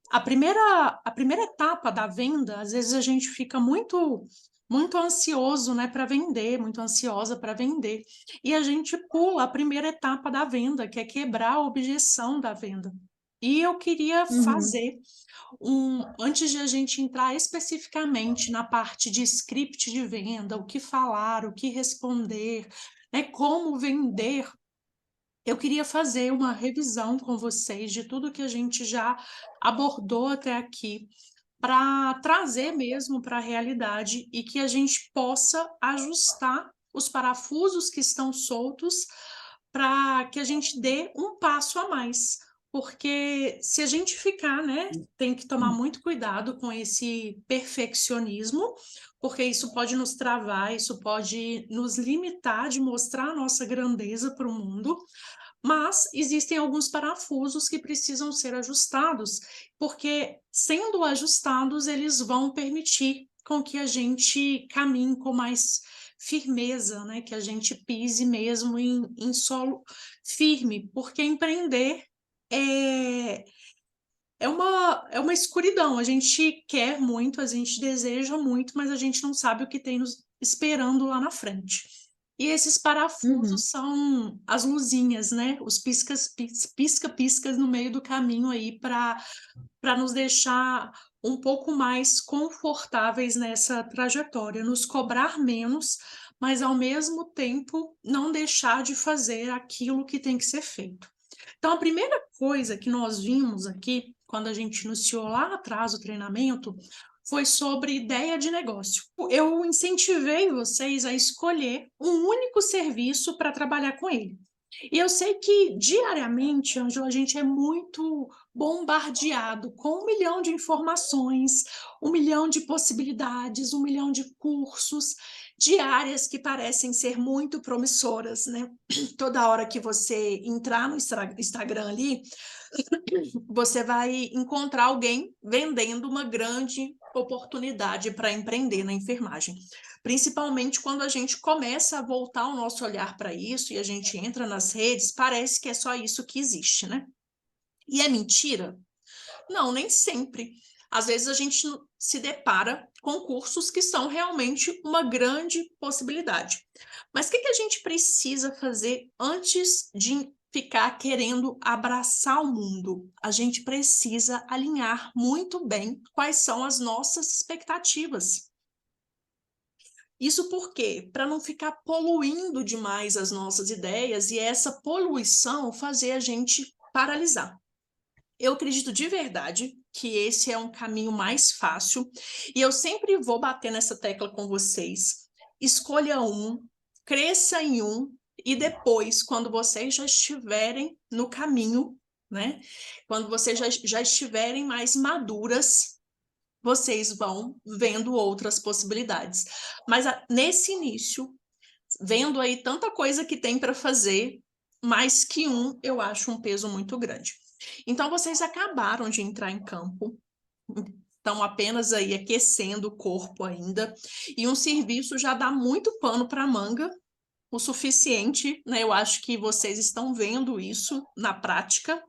A primeira etapa da venda, às vezes a gente fica muito ansioso, né, para vender, muito ansiosa para vender, e a gente pula a primeira etapa da venda, que é quebrar a objeção da venda. E eu queria Uhum. fazer antes de a gente entrar especificamente na parte de script de venda, o que falar, o que responder, né, como vender, eu queria fazer uma revisão com vocês de tudo que a gente já abordou até aqui, para trazer mesmo para a realidade e que a gente possa ajustar os parafusos que estão soltos, para que a gente dê um passo a mais. Porque se a gente ficar, né, tem que tomar muito cuidado com esse perfeccionismo, porque isso pode nos travar, isso pode nos limitar de mostrar a nossa grandeza para o mundo, mas existem alguns parafusos que precisam ser ajustados, porque sendo ajustados, eles vão permitir com que a gente caminhe com mais firmeza, né? Que a gente pise mesmo em solo firme, porque empreender é, é uma escuridão. A gente quer muito, a gente deseja muito, mas a gente não sabe o que tem nos esperando lá na frente. E esses Uhum. parafusos são as luzinhas, né? Os pisca-piscas no meio do caminho aí para nos deixar um pouco mais confortáveis nessa trajetória, nos cobrar menos, mas ao mesmo tempo não deixar de fazer aquilo que tem que ser feito. Então, a primeira coisa que nós vimos aqui, quando a gente iniciou lá atrás o treinamento, foi sobre ideia de negócio. Eu incentivei vocês a escolher um único serviço para trabalhar com ele. E eu sei que diariamente, Ângela, a gente é muito bombardeado com 1 milhão de informações, 1 milhão de possibilidades, 1 milhão de cursos, de áreas que parecem ser muito promissoras, né? Toda hora que você entrar no Instagram ali, você vai encontrar alguém vendendo uma grande oportunidade para empreender na enfermagem. Principalmente quando a gente começa a voltar o nosso olhar para isso e a gente entra nas redes, parece que é só isso que existe, né? E é mentira? Não, nem sempre. Às vezes a gente se depara com cursos que são realmente uma grande possibilidade. Mas o que a gente precisa fazer antes de ficar querendo abraçar o mundo? A gente precisa alinhar muito bem quais são as nossas expectativas. Isso por quê? Para não ficar poluindo demais as nossas ideias e essa poluição fazer a gente paralisar. Eu acredito de verdade que esse é um caminho mais fácil e eu sempre vou bater nessa tecla com vocês. Escolha um, cresça em um e depois, quando vocês já estiverem no caminho, né? Quando vocês já estiverem mais maduras, vocês vão vendo outras possibilidades. Mas nesse início, vendo aí tanta coisa que tem para fazer, mais que um, eu acho um peso muito grande. Então, vocês acabaram de entrar em campo, estão apenas aí aquecendo o corpo ainda, e um serviço já dá muito pano para manga, o suficiente, né? Eu acho que vocês estão vendo isso na prática.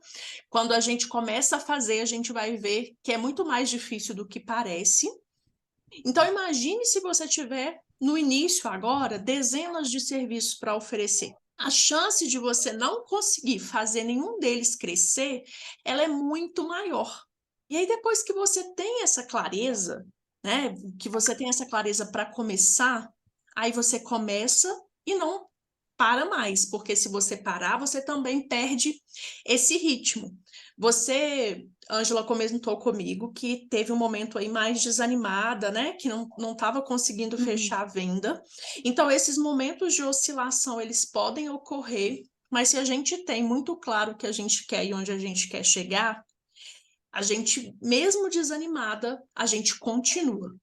Quando a gente começa a fazer, a gente vai ver que é muito mais difícil do que parece. Então, imagine se você tiver no início agora dezenas de serviços para oferecer. A chance de você não conseguir fazer nenhum deles crescer, ela é muito maior. E aí, depois que você tem essa clareza, né, que você tem essa clareza para começar, aí você começa e não para mais, porque se você parar, você também perde esse ritmo. Você, Ângela, comentou comigo que teve um momento aí mais desanimada, né? Que não estava conseguindo Uhum. fechar a venda. Então, esses momentos de oscilação, eles podem ocorrer, mas se a gente tem muito claro o que a gente quer e onde a gente quer chegar, a gente, mesmo desanimada, a gente continua.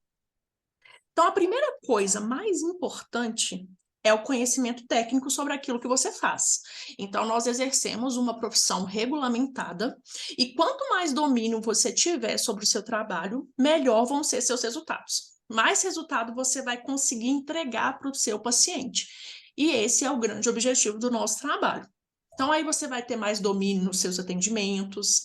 Então, a primeira coisa mais importante é o conhecimento técnico sobre aquilo que você faz. Então, nós exercemos uma profissão regulamentada e quanto mais domínio você tiver sobre o seu trabalho, melhor vão ser seus resultados. Mais resultado você vai conseguir entregar para o seu paciente. E esse é o grande objetivo do nosso trabalho. Então, aí você vai ter mais domínio nos seus atendimentos,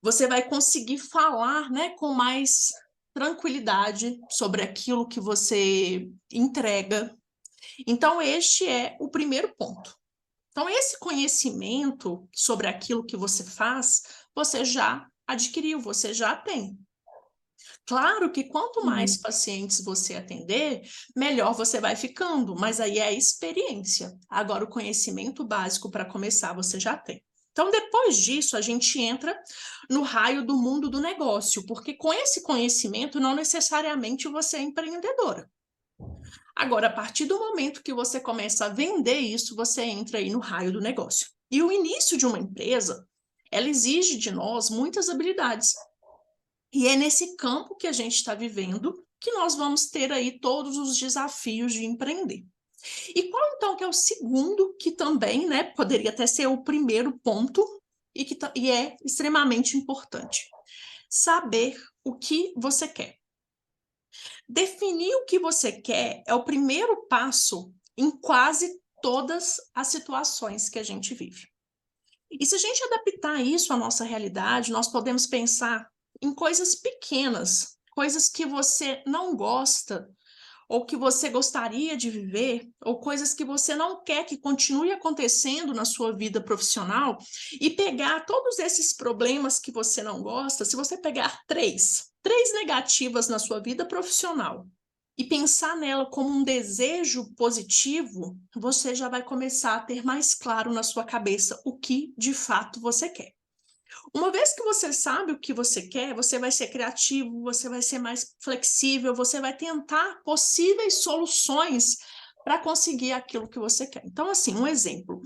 você vai conseguir falar, né, com mais tranquilidade sobre aquilo que você entrega. Então, este é o primeiro ponto. Então, esse conhecimento sobre aquilo que você faz, você já adquiriu, você já tem. Claro que quanto mais Uhum. pacientes você atender, melhor você vai ficando, mas aí é a experiência. Agora, o conhecimento básico para começar, você já tem. Então, depois disso, a gente entra no raio do mundo do negócio, porque com esse conhecimento, não necessariamente você é empreendedora. Agora, a partir do momento que você começa a vender isso, você entra aí no raio do negócio. E o início de uma empresa, ela exige de nós muitas habilidades. E é nesse campo que a gente está vivendo que nós vamos ter aí todos os desafios de empreender. E qual então que é o segundo, que também, né, poderia até ser o primeiro ponto e é extremamente importante? Saber o que você quer. Definir o que você quer é o primeiro passo em quase todas as situações que a gente vive. E se a gente adaptar isso à nossa realidade, nós podemos pensar em coisas pequenas, coisas que você não gosta, ou que você gostaria de viver, ou coisas que você não quer que continue acontecendo na sua vida profissional, e pegar todos esses problemas que você não gosta, se você pegar três negativas na sua vida profissional, e pensar nela como um desejo positivo, você já vai começar a ter mais claro na sua cabeça o que de fato você quer. Uma vez que você sabe o que você quer, você vai ser criativo, você vai ser mais flexível, você vai tentar possíveis soluções para conseguir aquilo que você quer. Então, assim, um exemplo.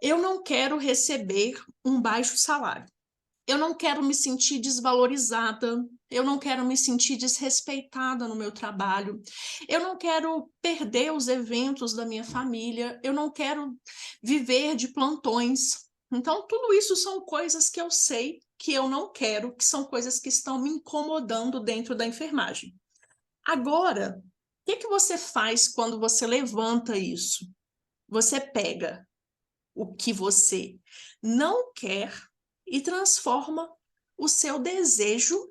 Eu não quero receber um baixo salário. Eu não quero me sentir desvalorizada, eu não quero me sentir desrespeitada no meu trabalho, eu não quero perder os eventos da minha família, eu não quero viver de plantões. Então, tudo isso são coisas que eu sei que eu não quero, que são coisas que estão me incomodando dentro da enfermagem. Agora, o que que você faz quando você levanta isso? Você pega o que você não quer e transforma o seu desejo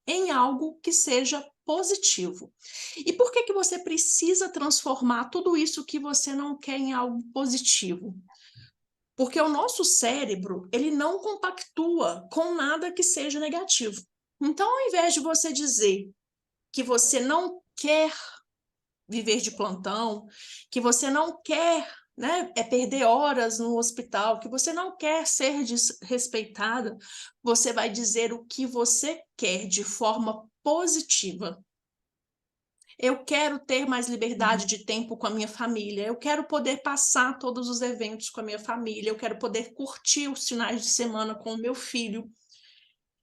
em algo que seja positivo. E por que que você precisa transformar tudo isso que você não quer em algo positivo? Porque o nosso cérebro, ele não compactua com nada que seja negativo. Então, ao invés de você dizer que você não quer viver de plantão, que você não quer, né, perder horas no hospital, que você não quer ser desrespeitada, você vai dizer o que você quer de forma positiva. Eu quero ter mais liberdade Uhum. de tempo com a minha família, eu quero poder passar todos os eventos com a minha família, eu quero poder curtir os finais de semana com o meu filho,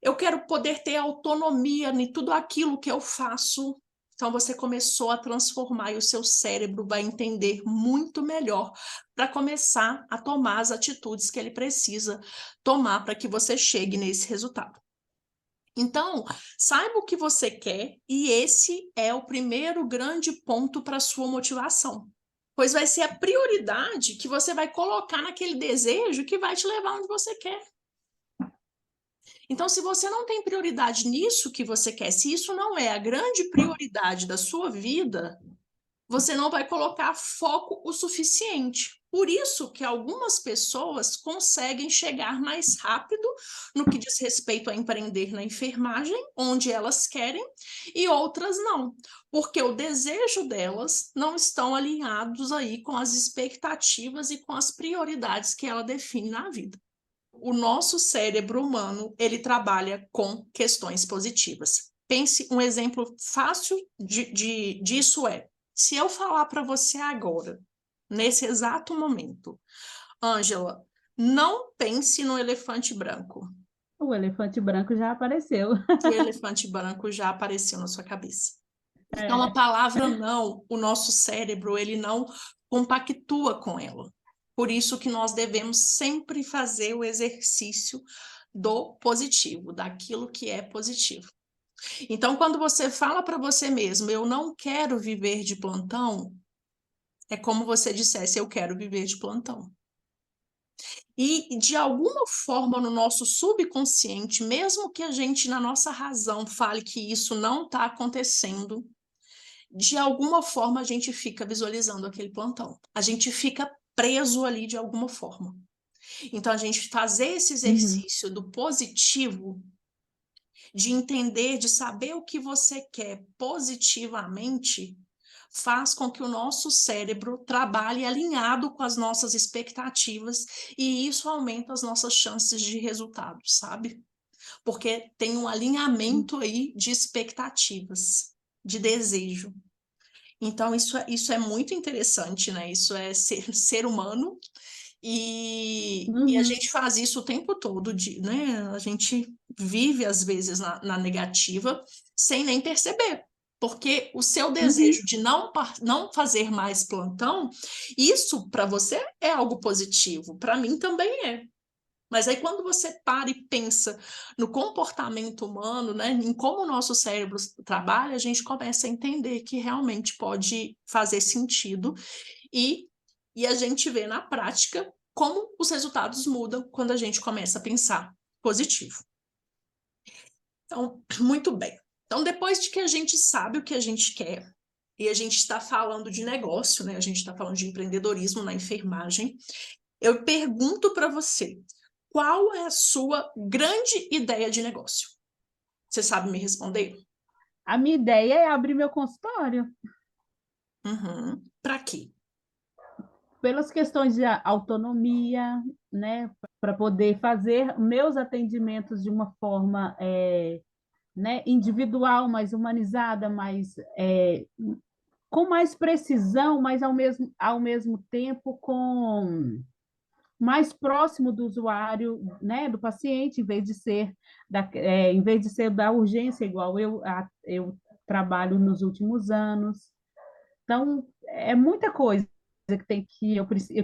eu quero poder ter autonomia em tudo aquilo que eu faço. Então, você começou a transformar e o seu cérebro vai entender muito melhor para começar a tomar as atitudes que ele precisa tomar para que você chegue nesse resultado. Então, saiba o que você quer e esse é o primeiro grande ponto para a sua motivação. Pois vai ser a prioridade que você vai colocar naquele desejo que vai te levar onde você quer. Então, se você não tem prioridade nisso que você quer, se isso não é a grande prioridade da sua vida, você não vai colocar foco o suficiente. Por isso que algumas pessoas conseguem chegar mais rápido no que diz respeito a empreender na enfermagem, onde elas querem, e outras não, porque o desejo delas não estão alinhados aí com as expectativas e com as prioridades que ela define na vida. O nosso cérebro humano, ele trabalha com questões positivas. Pense, um exemplo fácil disso é, se eu falar para você agora, nesse exato momento, Ângela, não pense no elefante branco. O elefante branco já apareceu. O elefante branco já apareceu na sua cabeça. Então, a É. palavra não, o nosso cérebro, ele não compactua com ela. Por isso que nós devemos sempre fazer o exercício do positivo, daquilo que é positivo. Então, quando você fala para você mesmo, eu não quero viver de plantão, é como você dissesse, eu quero viver de plantão. E, de alguma forma, no nosso subconsciente, mesmo que a gente, na nossa razão, fale que isso não está acontecendo, de alguma forma a gente fica visualizando aquele plantão. A gente fica preso ali de alguma forma. Então, a gente fazer esse Uhum. exercício do positivo, de entender, de saber o que você quer positivamente, faz com que o nosso cérebro trabalhe alinhado com as nossas expectativas e isso aumenta as nossas chances de resultado, sabe? Porque tem um alinhamento aí de expectativas, de desejo. Então, isso é muito interessante, né? Isso é ser humano e a Uhum. gente faz isso o tempo todo, né? A gente vive, às vezes, na negativa, sem nem perceber. Porque o seu Uhum. desejo de não fazer mais plantão, isso para você é algo positivo, para mim também é. Mas aí quando você para e pensa no comportamento humano, né, em como o nosso cérebro trabalha, a gente começa a entender que realmente pode fazer sentido e, e a gente vê na prática como os resultados mudam quando a gente começa a pensar positivo. Então, muito bem. Então, depois de que a gente sabe o que a gente quer, e a gente está falando de negócio, né? A gente está falando de empreendedorismo na enfermagem, eu pergunto para você, qual é a sua grande ideia de negócio? Você sabe me responder? A minha ideia é abrir meu consultório, Uhum. Para quê? pelas questões de autonomia, né, para poder fazer meus atendimentos de uma forma né, individual, mais humanizada, com mais precisão, mas ao mesmo tempo com mais próximo do usuário, né, do paciente, em vez de ser da urgência, igual eu trabalho nos últimos anos. Então, é muita coisa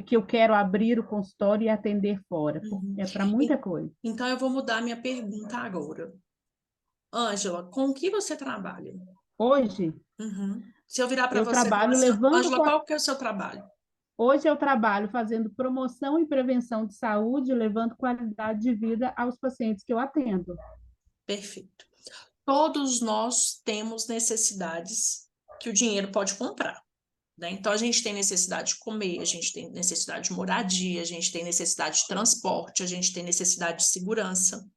que eu quero abrir o consultório e atender fora. Uhum. É para muita coisa. Então, eu vou mudar minha pergunta agora. Ângela, com o que você trabalha? Hoje, Uhum. Se eu virar para eu você e falar trabalho assim, levando. Ângela, qual que é o seu trabalho? Hoje eu trabalho fazendo promoção e prevenção de saúde, levando qualidade de vida aos pacientes que eu atendo. Perfeito. Todos nós temos necessidades que o dinheiro pode comprar, né? Então, a gente tem necessidade de comer, a gente tem necessidade de moradia, a gente tem necessidade de transporte, a gente tem necessidade de segurança.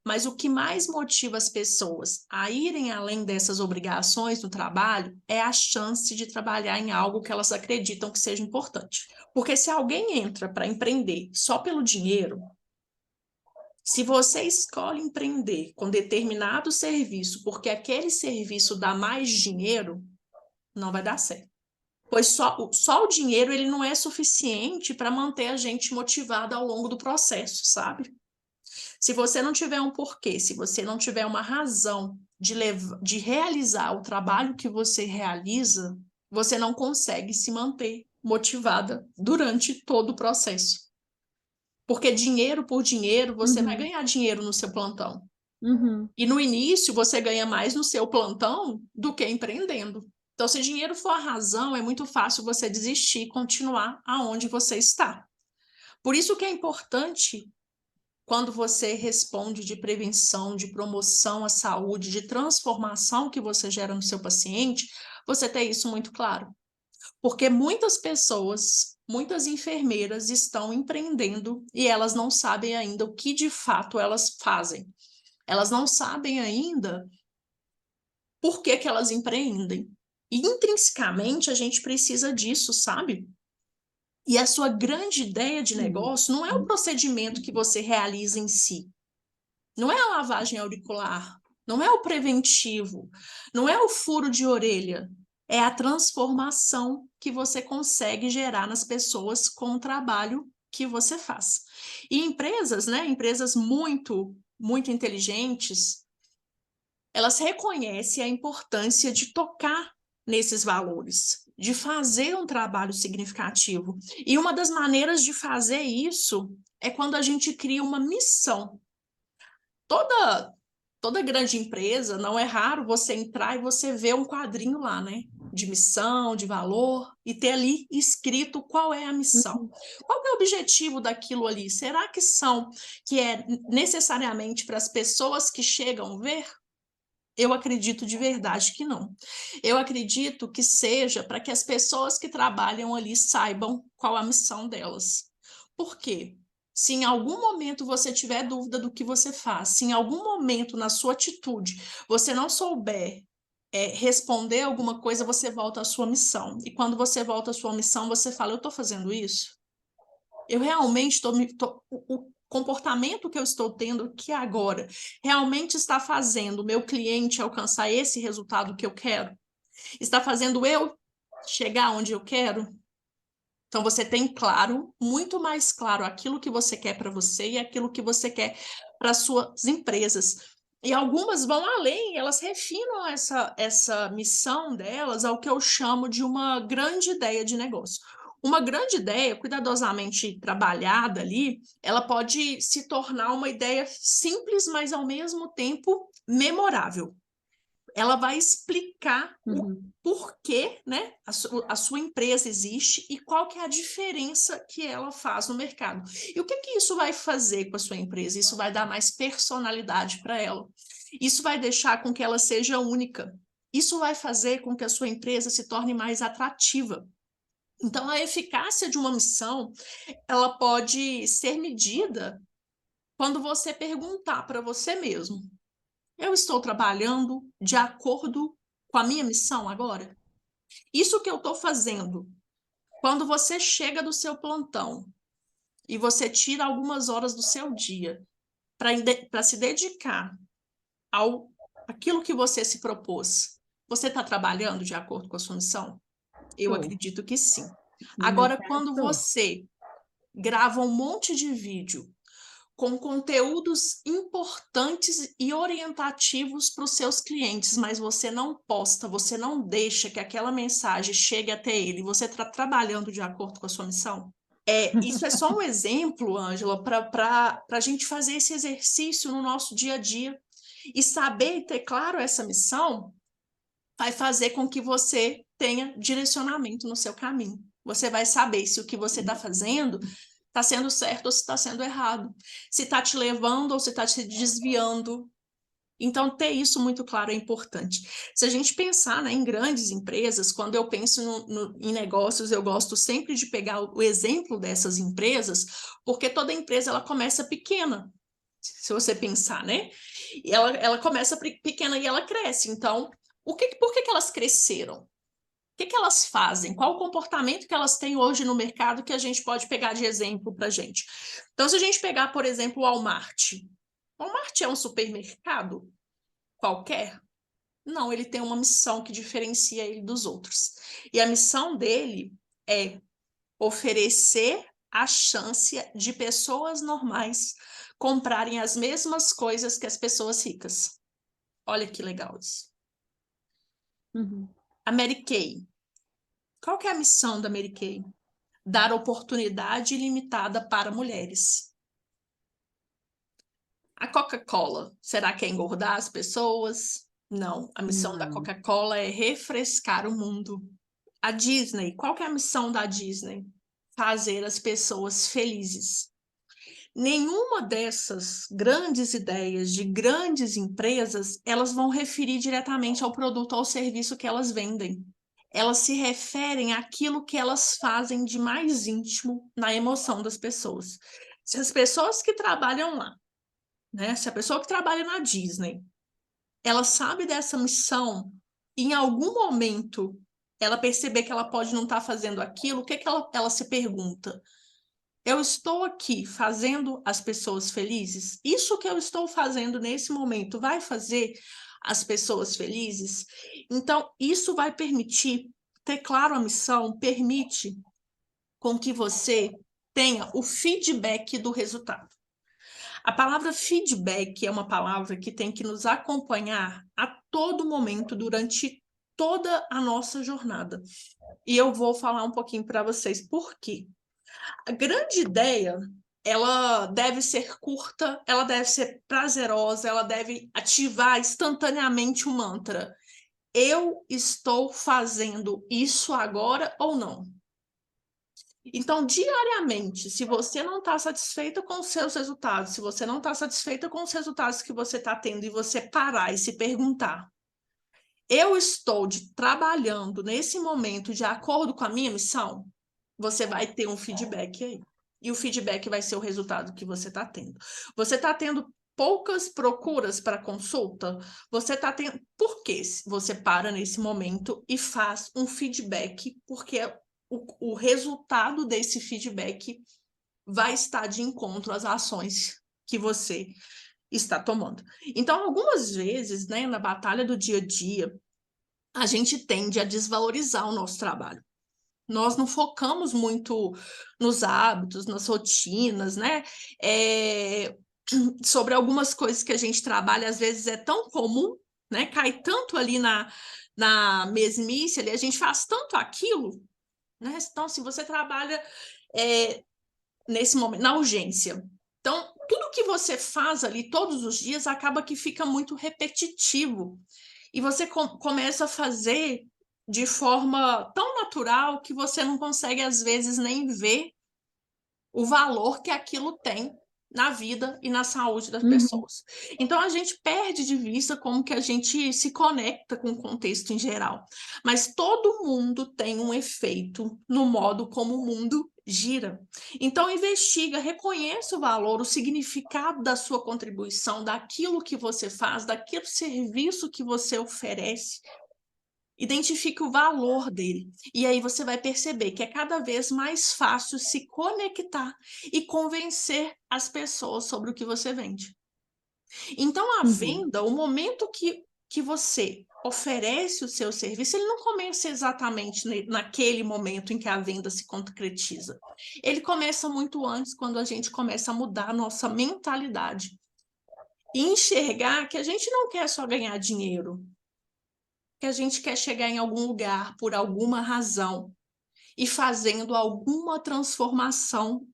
Mas o que mais motiva as pessoas a irem além dessas obrigações no trabalho é a chance de trabalhar em algo que elas acreditam que seja importante. Porque se alguém entra para empreender só pelo dinheiro, se você escolhe empreender com determinado serviço porque aquele serviço dá mais dinheiro, não vai dar certo. Pois só o dinheiro ele não é suficiente para manter a gente motivada ao longo do processo, sabe? Se você não tiver um porquê, se você não tiver uma razão de realizar o trabalho que você realiza, você não consegue se manter motivada durante todo o processo. Porque dinheiro por dinheiro, você vai Uhum, ganhar dinheiro no seu plantão. uhum, E no início, você ganha mais no seu plantão do que empreendendo. Então, se dinheiro for a razão, é muito fácil você desistir e continuar aonde você está. Por isso que é importante quando você responde de prevenção, de promoção à saúde, de transformação que você gera no seu paciente, você ter isso muito claro. Porque muitas pessoas, muitas enfermeiras estão empreendendo e elas não sabem ainda o que de fato elas fazem. Elas não sabem ainda por que elas empreendem. E intrinsecamente a gente precisa disso, sabe? E a sua grande ideia de sim. negócio não é o procedimento que você realiza em si. Não é a lavagem auricular, não é o preventivo, não é o furo de orelha, é a transformação que você consegue gerar nas pessoas com o trabalho que você faz. E empresas, né, empresas muito inteligentes, elas reconhecem a importância de tocar nesses valores, de fazer um trabalho significativo. E uma das maneiras de fazer isso é quando a gente cria uma missão. Toda grande empresa, não é raro você entrar e você ver um quadrinho lá, né? de missão, de valor, e ter ali escrito qual é a missão. Qual é o objetivo daquilo ali? Será que é necessariamente para as pessoas que chegam ver? Eu acredito de verdade que não. Eu acredito que seja para que as pessoas que trabalham ali saibam qual a missão delas. Por quê? Se em algum momento você tiver dúvida do que você faz, se em algum momento na sua atitude você não souber responder alguma coisa, você volta à sua missão. E quando você volta à sua missão, você fala: eu estou fazendo isso? Eu realmente estou. O comportamento que eu estou tendo aqui agora realmente está fazendo o meu cliente alcançar esse resultado que eu quero? Está fazendo eu chegar onde eu quero? Então, você tem claro, muito mais claro, aquilo que você quer para você e aquilo que você quer para as suas empresas. E algumas vão além, elas refinam essa missão delas ao que eu chamo de uma grande ideia de negócio. Uma grande ideia, cuidadosamente trabalhada ali, ela pode se tornar uma ideia simples, mas ao mesmo tempo memorável. Ela vai explicar o porquê, né, a sua empresa existe e qual que é a diferença que ela faz no mercado. E o que que isso vai fazer com a sua empresa? Isso vai dar mais personalidade para ela. Isso vai deixar com que ela seja única. Isso vai fazer com que a sua empresa se torne mais atrativa. Então, a eficácia de uma missão, ela pode ser medida quando você perguntar para você mesmo: eu estou trabalhando de acordo com a minha missão agora? Isso que eu estou fazendo, quando você chega do seu plantão e você tira algumas horas do seu dia para se dedicar ao aquilo que você se propôs, você está trabalhando de acordo com a sua missão? Eu Tô. acredito que sim. No meu Agora, caso, quando tô. você grava um monte de vídeo com conteúdos importantes e orientativos para os seus clientes, mas você não posta, você não deixa que aquela mensagem chegue até ele, você está trabalhando de acordo com a sua missão? Isso é só um exemplo, Ângela, para a gente fazer esse exercício no nosso dia a dia. E saber e ter claro essa missão vai fazer com que você tenha direcionamento no seu caminho. Você vai saber se o que você está fazendo está sendo certo ou se está sendo errado, se está te levando ou se está te desviando. Então, ter isso muito claro é importante. Se a gente pensar, né, em grandes empresas, quando eu penso em negócios, eu gosto sempre de pegar o exemplo dessas empresas, porque toda empresa ela começa pequena, se você pensar, né? E ela começa pequena e ela cresce. Então, por que elas cresceram? O que elas fazem? Qual o comportamento que elas têm hoje no mercado que a gente pode pegar de exemplo para a gente? Então, se a gente pegar, por exemplo, o Walmart. O Walmart é um supermercado qualquer? Não, ele tem uma missão que diferencia ele dos outros. E a missão dele é oferecer a chance de pessoas normais comprarem as mesmas coisas que as pessoas ricas. Olha que legal isso. Uhum. A Mary Kay. Qual que é a missão da Mary Kay? Dar oportunidade ilimitada para mulheres. A Coca-Cola, será que é engordar as pessoas? Não, a missão da Não. Coca-Cola é refrescar o mundo. A Disney, qual que é a missão da Disney? Fazer as pessoas felizes. Nenhuma dessas grandes ideias de grandes empresas, elas vão referir diretamente ao produto ou ao serviço que elas vendem. Elas se referem àquilo que elas fazem de mais íntimo na emoção das pessoas. Se as pessoas que trabalham lá, né, se a pessoa que trabalha na Disney, ela sabe dessa missão, e em algum momento ela perceber que ela pode não estar fazendo aquilo, o que que ela se pergunta? Eu estou aqui fazendo as pessoas felizes? Isso que eu estou fazendo nesse momento vai fazer as pessoas felizes? Então, isso vai permitir, ter claro a missão, permite com que você tenha o feedback do resultado. A palavra feedback é uma palavra que tem que nos acompanhar a todo momento durante toda a nossa jornada. E eu vou falar um pouquinho para vocês por quê. A grande ideia, ela deve ser curta, ela deve ser prazerosa, ela deve ativar instantaneamente o mantra. eu estou fazendo isso agora ou não? Então, diariamente, se você não está satisfeita com os seus resultados, se você não está satisfeita com os resultados que você está tendo, e você parar e se perguntar, eu estou trabalhando nesse momento de acordo com a minha missão? Você vai ter um feedback aí. E o feedback vai ser o resultado que você está tendo. Você está tendo poucas procuras para consulta? Você está tendo. Por que você para nesse momento e faz um feedback? Porque o resultado desse feedback vai estar de encontro às ações que você está tomando. Então, algumas vezes, né, na batalha do dia a dia, a gente tende a desvalorizar o nosso trabalho. Nós não focamos muito nos hábitos, nas rotinas, né? Sobre algumas coisas que a gente trabalha, às vezes é tão comum, né? Cai tanto ali na mesmice, ali, a gente faz tanto aquilo, né? Então, se você trabalha nesse momento, na urgência, então, tudo que você faz ali todos os dias acaba que fica muito repetitivo. E você começa a fazer de forma tão natural que você não consegue, às vezes, nem ver o valor que aquilo tem na vida e na saúde das Uhum. pessoas. Então, a gente perde de vista como que a gente se conecta com o contexto em geral. Mas todo mundo tem um efeito no modo como o mundo gira. Então, investiga, reconheça o valor, o significado da sua contribuição, daquilo que você faz, daquele serviço que você oferece. Identifique o valor dele. E aí você vai perceber que é cada vez mais fácil se conectar e convencer as pessoas sobre o que você vende. Então, a Uhum. venda, o momento que você oferece o seu serviço, ele não começa exatamente naquele momento em que a venda se concretiza. Ele começa muito antes, quando a gente começa a mudar a nossa mentalidade e enxergar que a gente não quer só ganhar dinheiro, que a gente quer chegar em algum lugar por alguma razão e fazendo alguma transformação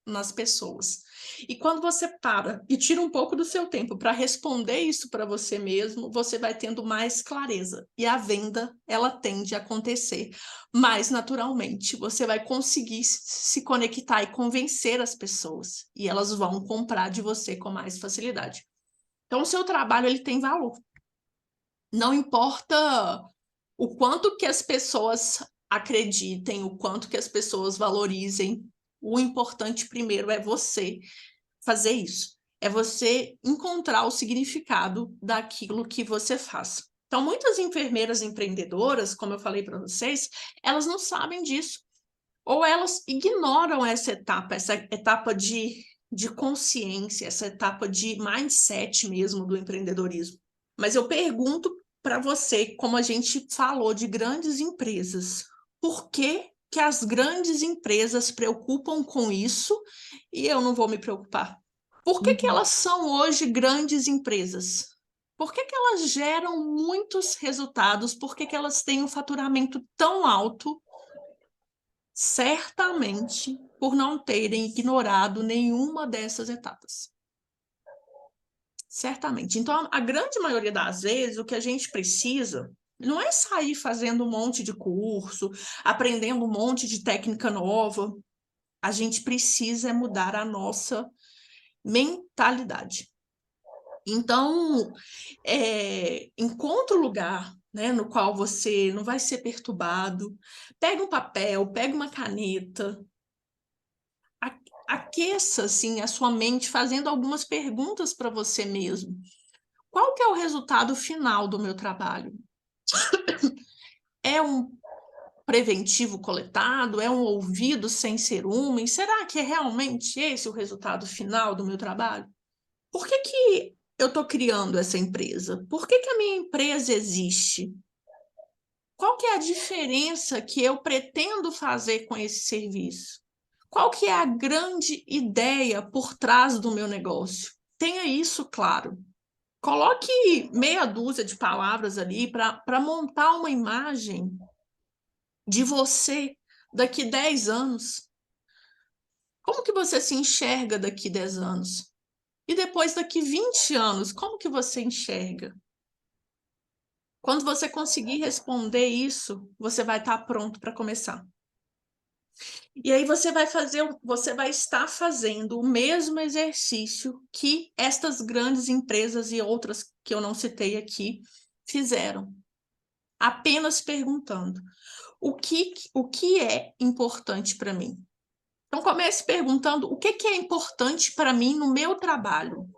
nas pessoas. E quando você para e tira um pouco do seu tempo para responder isso para você mesmo, você vai tendo mais clareza. E a venda, ela tende a acontecer mais naturalmente. Você vai conseguir se conectar e convencer as pessoas. E elas vão comprar de você com mais facilidade. Então, o seu trabalho, ele tem valor. Não importa o quanto que as pessoas acreditem, o quanto que as pessoas valorizem, o importante primeiro é você fazer isso. É você encontrar o significado daquilo que você faz. Então, muitas enfermeiras empreendedoras, como eu falei para vocês, elas não sabem disso. Ou elas ignoram essa etapa de consciência, essa etapa de mindset mesmo do empreendedorismo. Mas eu pergunto para você, como a gente falou de grandes empresas, por que que as grandes empresas se preocupam com isso e eu não vou me preocupar? Por que que Uhum. elas são hoje grandes empresas? Por que que elas geram muitos resultados? Por que que elas têm um faturamento tão alto? Certamente por não terem ignorado nenhuma dessas etapas. Certamente. Então, a grande maioria das vezes, o que a gente precisa não é sair fazendo um monte de curso, aprendendo um monte de técnica nova. A gente precisa mudar a nossa mentalidade. Então, encontre um lugar, né, no qual você não vai ser perturbado. Pega um papel, pega uma caneta, aqueça assim a sua mente fazendo algumas perguntas para você mesmo. Qual que é o resultado final do meu trabalho? É um preventivo coletado? É um ouvido sem cerume? Será que é realmente esse o resultado final do meu trabalho? Por que que eu estou criando essa empresa? Por que que a minha empresa existe? Qual que é a diferença que eu pretendo fazer com esse serviço? Qual que é a grande ideia por trás do meu negócio? Tenha isso claro. Coloque meia dúzia de palavras ali para montar uma imagem de você daqui 10 anos. Como que você se enxerga daqui 10 anos? E depois daqui 20 anos, como que você enxerga? Quando você conseguir responder isso, você vai estar pronto para começar. E aí você vai estar fazendo o mesmo exercício que estas grandes empresas e outras que eu não citei aqui fizeram, apenas perguntando o que é importante para mim. Então comece perguntando o que é importante para mim no meu trabalho.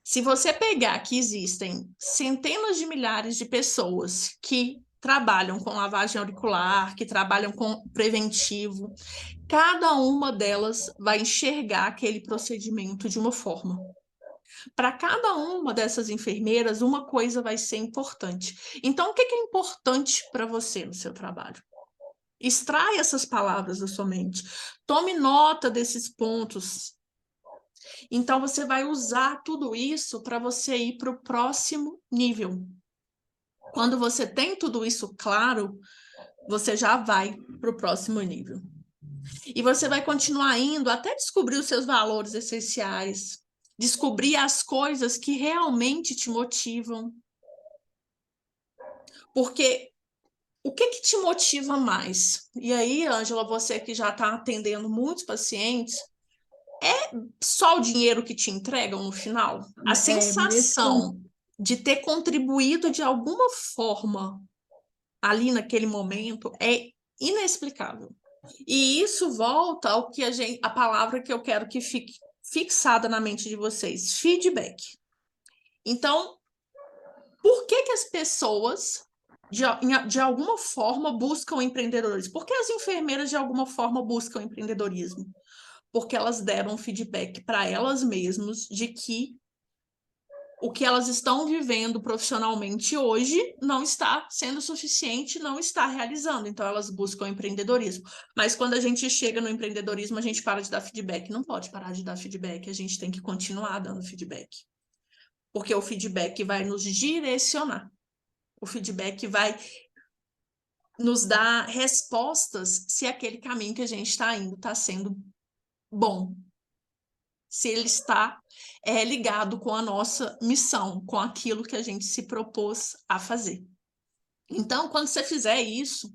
Se você pegar que existem centenas de milhares de pessoas que trabalham com lavagem auricular, que trabalham com preventivo, cada uma delas vai enxergar aquele procedimento de uma forma. Para cada uma dessas enfermeiras, uma coisa vai ser importante. Então, o que é importante para você no seu trabalho? Extrai essas palavras da sua mente. Tome nota desses pontos. Então, você vai usar tudo isso para você ir para o próximo nível. Quando você tem tudo isso claro, você já vai para o próximo nível. E você vai continuar indo até descobrir os seus valores essenciais, descobrir as coisas que realmente te motivam. Porque o que te motiva mais? E aí, Ângela, você que já está atendendo muitos pacientes, é só o dinheiro que te entregam no final? A Nesse ponto, sensação de ter contribuído de alguma forma ali naquele momento é inexplicável. E isso volta ao que a palavra que eu quero que fique fixada na mente de vocês, feedback. Então, por que as pessoas de alguma forma buscam empreendedorismo? Por que as enfermeiras de alguma forma buscam empreendedorismo? Porque elas deram feedback para elas mesmas de que o que elas estão vivendo profissionalmente hoje não está sendo suficiente, não está realizando. Então, elas buscam empreendedorismo. Mas quando a gente chega no empreendedorismo, a gente para de dar feedback. Não pode parar de dar feedback, a gente tem que continuar dando feedback. Porque o feedback vai nos direcionar. O feedback vai nos dar respostas se aquele caminho que a gente está indo está sendo bom, se ele está ligado com a nossa missão, com aquilo que a gente se propôs a fazer. Então, quando você fizer isso,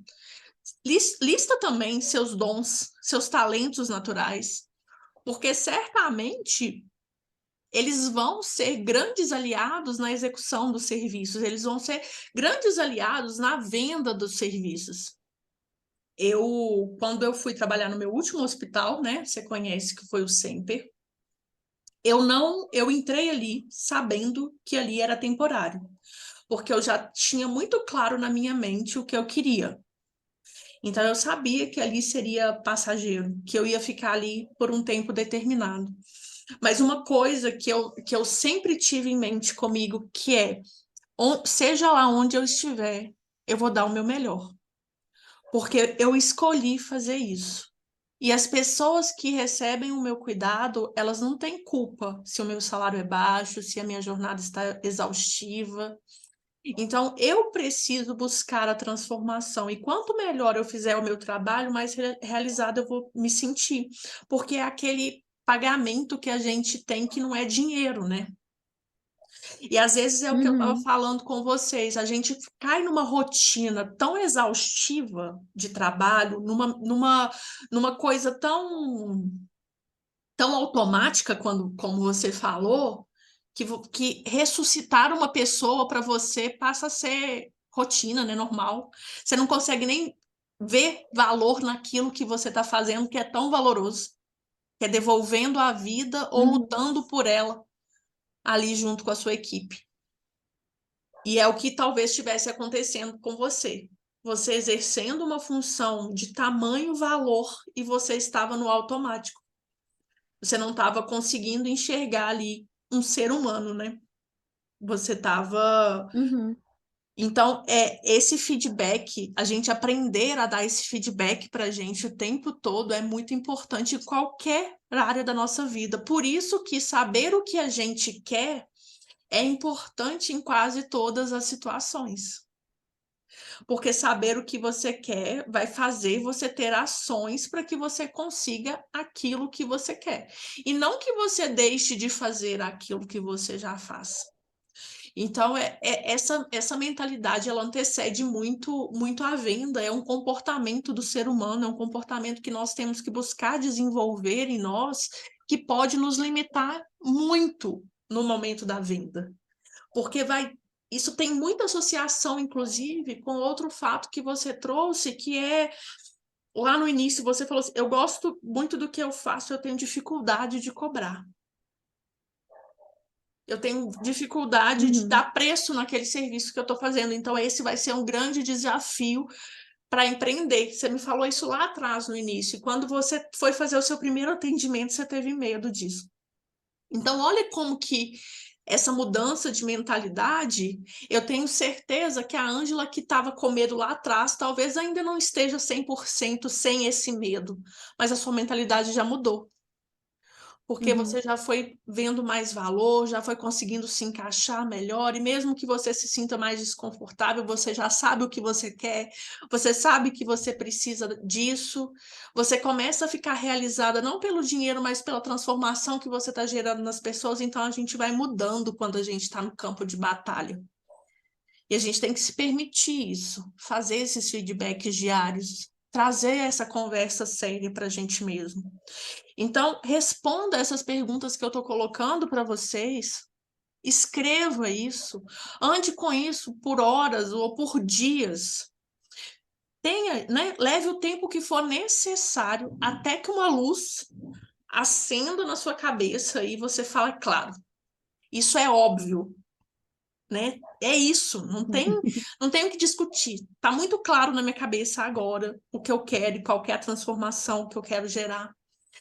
lista também seus dons, seus talentos naturais, porque certamente eles vão ser grandes aliados na execução dos serviços, eles vão ser grandes aliados na venda dos serviços. Quando eu fui trabalhar no meu último hospital, né, você conhece que foi o Semper, eu entrei ali sabendo que ali era temporário, porque eu já tinha muito claro na minha mente o que eu queria. Então eu sabia que ali seria passageiro, que eu ia ficar ali por um tempo determinado. Mas uma coisa que eu sempre tive em mente comigo, que é, seja lá onde eu estiver, eu vou dar o meu melhor. Porque eu escolhi fazer isso. E as pessoas que recebem o meu cuidado, elas não têm culpa se o meu salário é baixo, se a minha jornada está exaustiva. Então, eu preciso buscar a transformação. E quanto melhor eu fizer o meu trabalho, mais realizada eu vou me sentir. Porque é aquele pagamento que a gente tem que não é dinheiro, né? E às vezes é o que eu estava falando com vocês, a gente cai numa rotina tão exaustiva de trabalho, numa coisa tão automática, como você falou, que ressuscitar uma pessoa para você passa a ser rotina, né, normal. Você não consegue nem ver valor naquilo que você está fazendo, que é tão valoroso, que é devolvendo a vida ou lutando por ela ali junto com a sua equipe. E é o que talvez estivesse acontecendo com você. Você exercendo uma função de tamanho valor e você estava no automático. Você não estava conseguindo enxergar ali um ser humano, né? Você estava. Então, esse feedback, a gente aprender a dar esse feedback para a gente o tempo todo é muito importante em qualquer área da nossa vida. Por isso que saber o que a gente quer é importante em quase todas as situações. Porque saber o que você quer vai fazer você ter ações para que você consiga aquilo que você quer. E não que você deixe de fazer aquilo que você já faz. Então, essa mentalidade, ela antecede muito, muito a venda, é um comportamento do ser humano, é um comportamento que nós temos que buscar desenvolver em nós, que pode nos limitar muito no momento da venda. Porque isso tem muita associação, inclusive, com outro fato que você trouxe, que é, lá no início, você falou assim, eu gosto muito do que eu faço, eu tenho dificuldade de cobrar. Eu tenho dificuldade de Uhum. dar preço naquele serviço que eu estou fazendo. Então, esse vai ser um grande desafio para empreender. Você me falou isso lá atrás, no início. Quando você foi fazer o seu primeiro atendimento, você teve medo disso. Então, olha como que essa mudança de mentalidade, eu tenho certeza que a Ângela que estava com medo lá atrás, talvez ainda não esteja 100% sem esse medo, mas a sua mentalidade já mudou. Porque Uhum. você já foi vendo mais valor, já foi conseguindo se encaixar melhor, e mesmo que você se sinta mais desconfortável, você já sabe o que você quer, você sabe que você precisa disso, você começa a ficar realizada não pelo dinheiro, mas pela transformação que você está gerando nas pessoas, então a gente vai mudando quando a gente está no campo de batalha. E a gente tem que se permitir isso, fazer esses feedbacks diários, trazer essa conversa séria para a gente mesmo. Então, responda essas perguntas que eu estou colocando para vocês, escreva isso, ande com isso por horas ou por dias. Tenha, né, leve o tempo que for necessário até que uma luz acenda na sua cabeça e você fala, claro, isso é óbvio, né? É isso, não tem o que discutir. Está muito claro na minha cabeça agora o que eu quero e qual que é a transformação que eu quero gerar.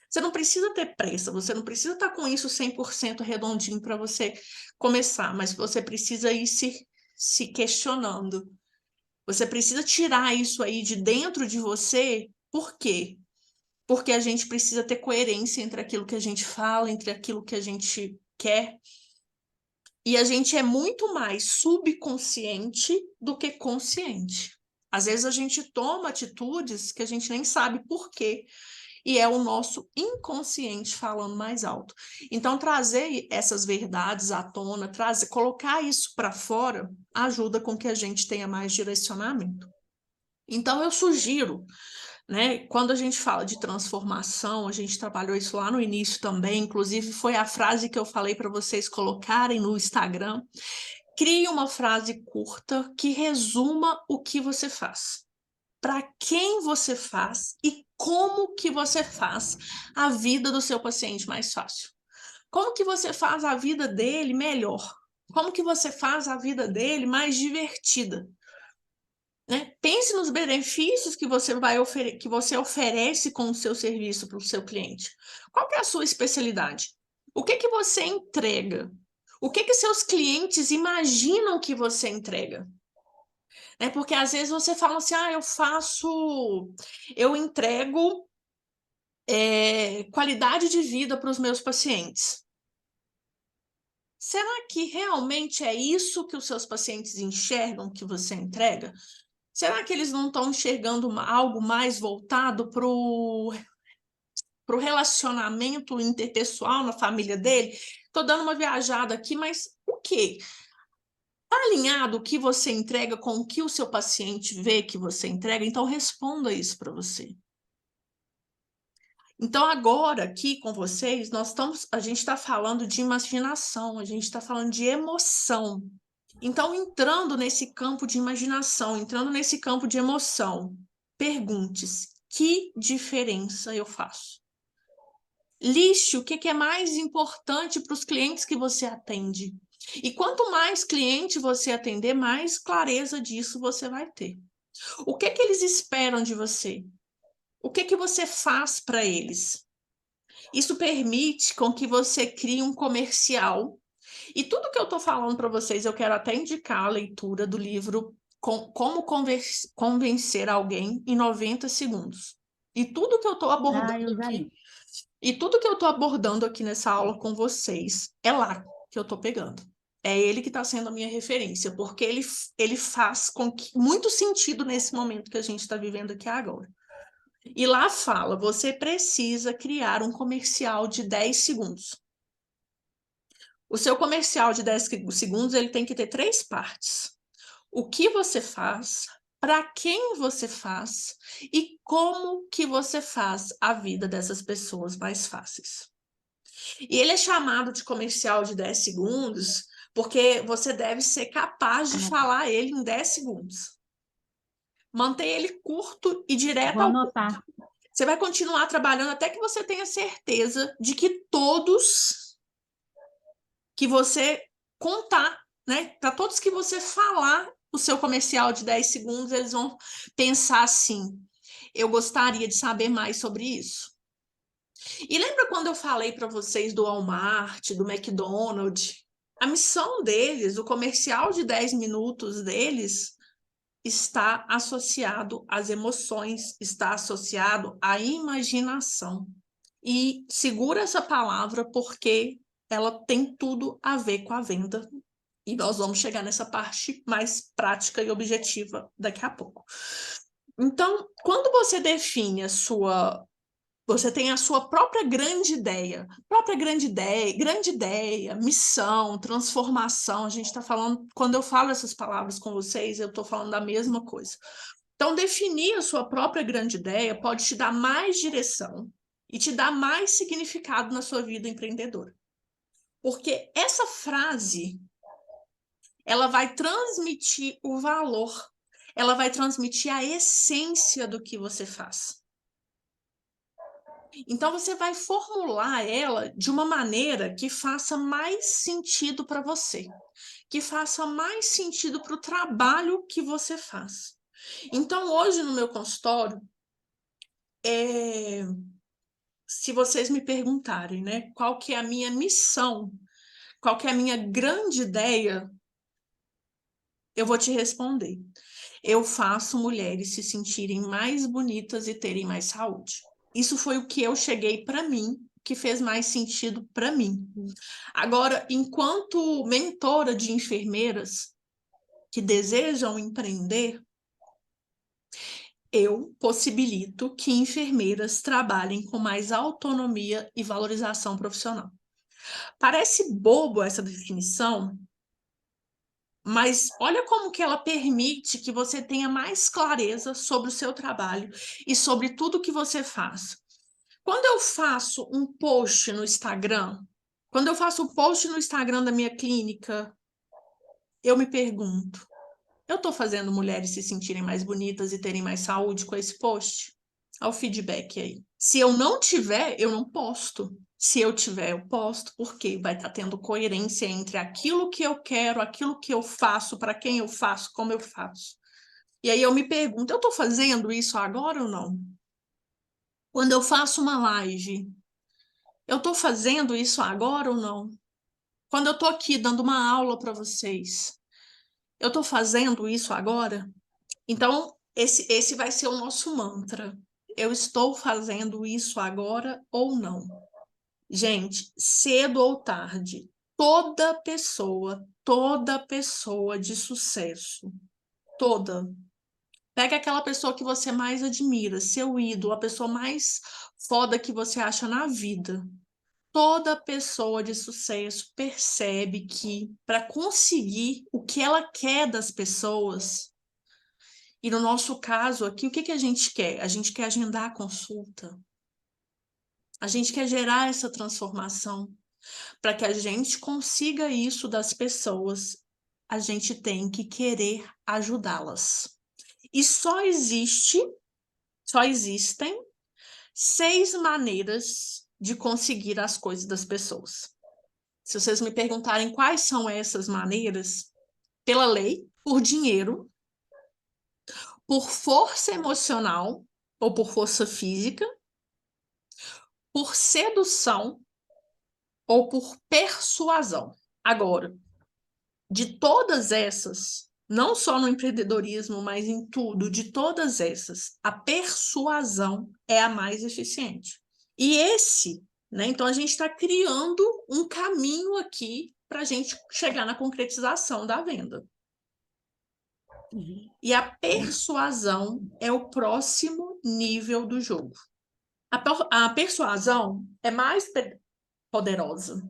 Você não precisa ter pressa, você não precisa estar com isso 100% redondinho para você começar, mas você precisa ir se questionando. Você precisa tirar isso aí de dentro de você. Por quê? Porque a gente precisa ter coerência entre aquilo que a gente fala, entre aquilo que a gente quer. E a gente é muito mais subconsciente do que consciente. Às vezes a gente toma atitudes que a gente nem sabe por quê, e é o nosso inconsciente falando mais alto. Então, trazer essas verdades à tona, colocar isso para fora, ajuda com que a gente tenha mais direcionamento. Então, eu sugiro, né, quando a gente fala de transformação, a gente trabalhou isso lá no início também, inclusive foi a frase que eu falei para vocês colocarem no Instagram. Crie uma frase curta que resuma o que você faz, para quem você faz e como que você faz a vida do seu paciente mais fácil. Como que você faz a vida dele melhor? Como que você faz a vida dele mais divertida? Né? Pense nos benefícios que que você oferece com o seu serviço para o seu cliente. Qual que é a sua especialidade? O que que você entrega? O que que seus clientes imaginam que você entrega? Né? Porque às vezes você fala assim, eu entrego qualidade de vida para os meus pacientes. Será que realmente é isso que os seus pacientes enxergam que você entrega? Será que eles não estão enxergando algo mais voltado para o relacionamento interpessoal na família dele? Estou dando uma viajada aqui, mas o quê? Está alinhado o que você entrega com o que o seu paciente vê que você entrega? Então, responda isso para você. Então, agora, aqui com vocês, a gente está falando de imaginação, a gente está falando de emoção. Então, entrando nesse campo de imaginação, entrando nesse campo de emoção, pergunte-se: que diferença eu faço? Liste o que é mais importante para os clientes que você atende. E quanto mais cliente você atender, mais clareza disso você vai ter. O que eles esperam de você? O que você faz para eles? Isso permite com que você crie um comercial. E tudo que eu estou falando para vocês, eu quero até indicar a leitura do livro Como Convencer Alguém em 90 Segundos. E tudo que eu estou Ah, abordando eu já aqui, li. e tudo que eu estou abordando aqui nessa aula com vocês, é lá que eu estou pegando. É ele que está sendo a minha referência, porque ele faz com que muito sentido nesse momento que a gente está vivendo aqui agora. E lá fala, você precisa criar um comercial de 10 segundos. O seu comercial de 10 segundos, ele tem que ter 3 partes. O que você faz, para quem você faz e como que você faz a vida dessas pessoas mais fáceis. E ele é chamado de comercial de 10 segundos porque você deve ser capaz de falar ele em 10 segundos. Manter ele curto e direto Vou ao anotar. ponto. Você vai continuar trabalhando até que você tenha certeza de que todos que você contar, né? Para todos que você falar o seu comercial de 10 segundos, eles vão pensar assim: eu gostaria de saber mais sobre isso. E lembra quando eu falei para vocês do Walmart, do McDonald's? A missão deles, o comercial de 10 minutos deles, está associado às emoções, está associado à imaginação. E segura essa palavra porque ela tem tudo a ver com a venda. E nós vamos chegar nessa parte mais prática e objetiva daqui a pouco. Então, quando você define você tem a sua grande ideia, missão, transformação. A gente está falando, quando eu falo essas palavras com vocês, eu estou falando da mesma coisa. Então, definir a sua própria grande ideia pode te dar mais direção e te dar mais significado na sua vida empreendedora. Porque essa frase, ela vai transmitir o valor, ela vai transmitir a essência do que você faz. Então, você vai formular ela de uma maneira que faça mais sentido para você, que faça mais sentido para o trabalho que você faz. Então, hoje no meu consultório, se vocês me perguntarem, né, qual que é a minha missão, qual que é a minha grande ideia, eu vou te responder. Eu faço mulheres se sentirem mais bonitas e terem mais saúde. Isso foi o que eu cheguei para mim, que fez mais sentido para mim. Agora, enquanto mentora de enfermeiras que desejam empreender, eu possibilito que enfermeiras trabalhem com mais autonomia e valorização profissional. Parece bobo essa definição, mas olha como que ela permite que você tenha mais clareza sobre o seu trabalho e sobre tudo que você faz. Quando eu faço um post no Instagram, quando eu faço um post no Instagram da minha clínica, eu me pergunto, eu estou fazendo mulheres se sentirem mais bonitas e terem mais saúde com esse post? Olha o feedback aí. Se eu não tiver, eu não posto. Se eu tiver, eu posto, porque vai estar tendo coerência entre aquilo que eu quero, aquilo que eu faço, para quem eu faço, como eu faço. E aí eu me pergunto, eu estou fazendo isso agora ou não? Quando eu faço uma live, eu estou fazendo isso agora ou não? Quando eu estou aqui dando uma aula para vocês, eu estou fazendo isso agora? Então, esse vai ser o nosso mantra. Eu estou fazendo isso agora ou não? Gente, cedo ou tarde, toda pessoa de sucesso, toda. Pega aquela pessoa que você mais admira, seu ídolo, a pessoa mais foda que você acha na vida. Toda pessoa de sucesso percebe que para conseguir o que ela quer das pessoas, e no nosso caso aqui, o que a gente quer? A gente quer agendar a consulta. A gente quer gerar essa transformação. Para que a gente consiga isso das pessoas, a gente tem que querer ajudá-las. E só existem 6 maneiras de conseguir as coisas das pessoas. Se vocês me perguntarem quais são essas maneiras, pela lei, por dinheiro, por força emocional ou por força física, por sedução ou por persuasão. Agora, de todas essas, não só no empreendedorismo, mas em tudo, de todas essas, a persuasão é a mais eficiente. E né? Então a gente está criando um caminho aqui para a gente chegar na concretização da venda. E a persuasão é o próximo nível do jogo. A persuasão é mais poderosa.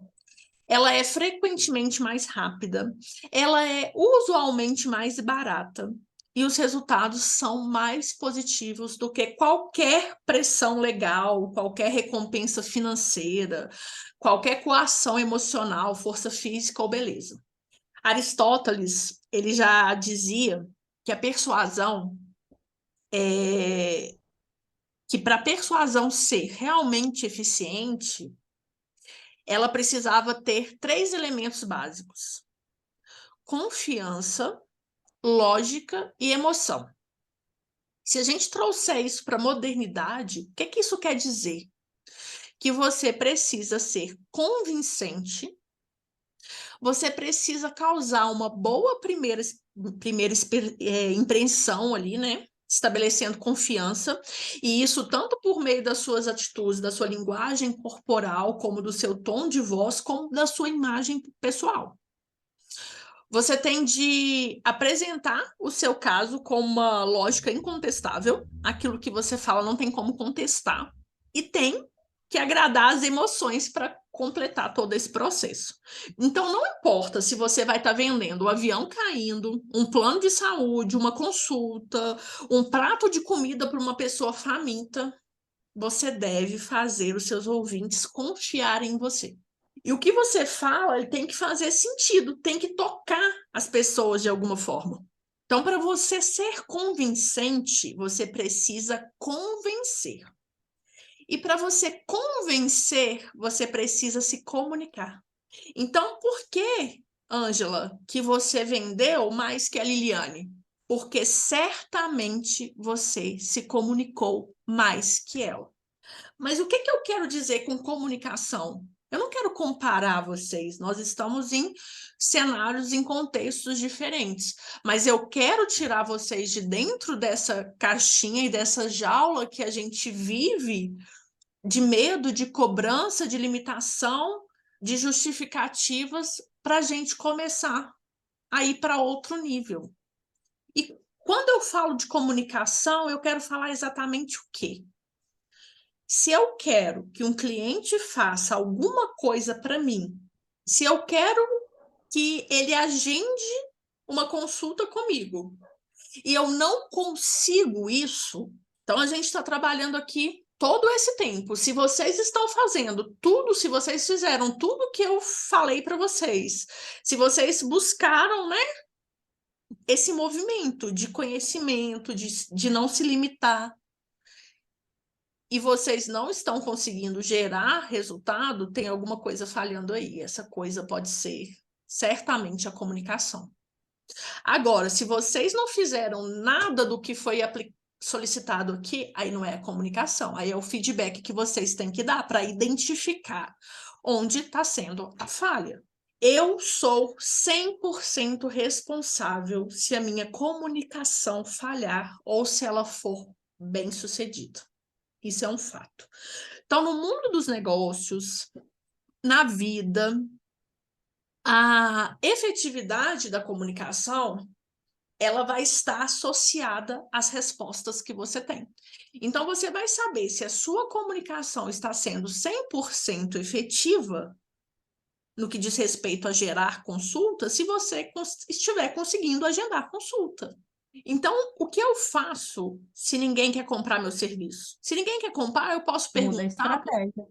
ela é frequentemente mais rápida, ela é usualmente mais barata e os resultados são mais positivos do que qualquer pressão legal, qualquer recompensa financeira, qualquer coação emocional, força física ou beleza. Aristóteles, ele já dizia que a persuasão que para a persuasão ser realmente eficiente, ela precisava ter 3 elementos básicos: confiança, lógica e emoção. Se a gente trouxer isso para a modernidade, o que isso quer dizer? Que você precisa ser convincente, você precisa causar uma boa primeira impressão ali, né? Estabelecendo confiança, e isso tanto por meio das suas atitudes, da sua linguagem corporal, como do seu tom de voz, como da sua imagem pessoal. Você tem de apresentar o seu caso com uma lógica incontestável, aquilo que você fala não tem como contestar, e tem que agradar as emoções para completar todo esse processo. Então, não importa se você vai estar vendendo um avião caindo, um plano de saúde, uma consulta, um prato de comida para uma pessoa faminta, você deve fazer os seus ouvintes confiarem em você. E o que você fala, ele tem que fazer sentido, tem que tocar as pessoas de alguma forma. Então, para você ser convincente, você precisa convencer. E para você convencer, você precisa se comunicar. Então, por que, Ângela, que você vendeu mais que a Liliane? Porque certamente você se comunicou mais que ela. Mas o que eu quero dizer com comunicação? Eu não quero comparar vocês, nós estamos em cenários, em contextos diferentes, mas eu quero tirar vocês de dentro dessa caixinha e dessa jaula que a gente vive de medo, de cobrança, de limitação, de justificativas, para a gente começar a ir para outro nível. E quando eu falo de comunicação, eu quero falar exatamente o quê? Se eu quero que um cliente faça alguma coisa para mim, se eu quero que ele agende uma consulta comigo e eu não consigo isso, então a gente está trabalhando aqui todo esse tempo. Se vocês estão fazendo tudo, se vocês fizeram tudo que eu falei para vocês, se vocês buscaram, né, esse movimento de conhecimento, de não se limitar, e vocês não estão conseguindo gerar resultado, tem alguma coisa falhando aí. Essa coisa pode ser certamente a comunicação. Agora, se vocês não fizeram nada do que foi solicitado aqui, aí não é a comunicação, aí é o feedback que vocês têm que dar para identificar onde está sendo a falha. Eu sou 100% responsável se a minha comunicação falhar ou se ela for bem sucedida. Isso é um fato. Então, no mundo dos negócios, na vida, a efetividade da comunicação, ela vai estar associada às respostas que você tem. Então, você vai saber se a sua comunicação está sendo 100% efetiva no que diz respeito a gerar consulta, se você estiver conseguindo agendar consulta. Então, o que eu faço se ninguém quer comprar meu serviço? Se ninguém quer comprar, eu posso Muda a perguntar. estratégia.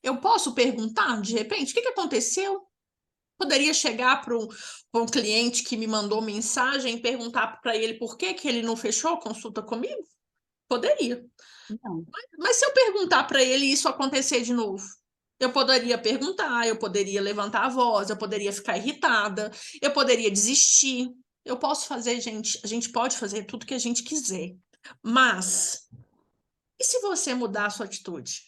Eu posso perguntar, de repente, o que aconteceu? Poderia chegar para um cliente que me mandou mensagem e perguntar para ele por que ele não fechou a consulta comigo? Poderia. Não. Mas se eu perguntar para ele e isso acontecer de novo? Eu poderia perguntar, eu poderia levantar a voz, eu poderia ficar irritada, eu poderia desistir. Eu posso fazer, gente, a gente pode fazer tudo que a gente quiser. Mas, e se você mudar a sua atitude?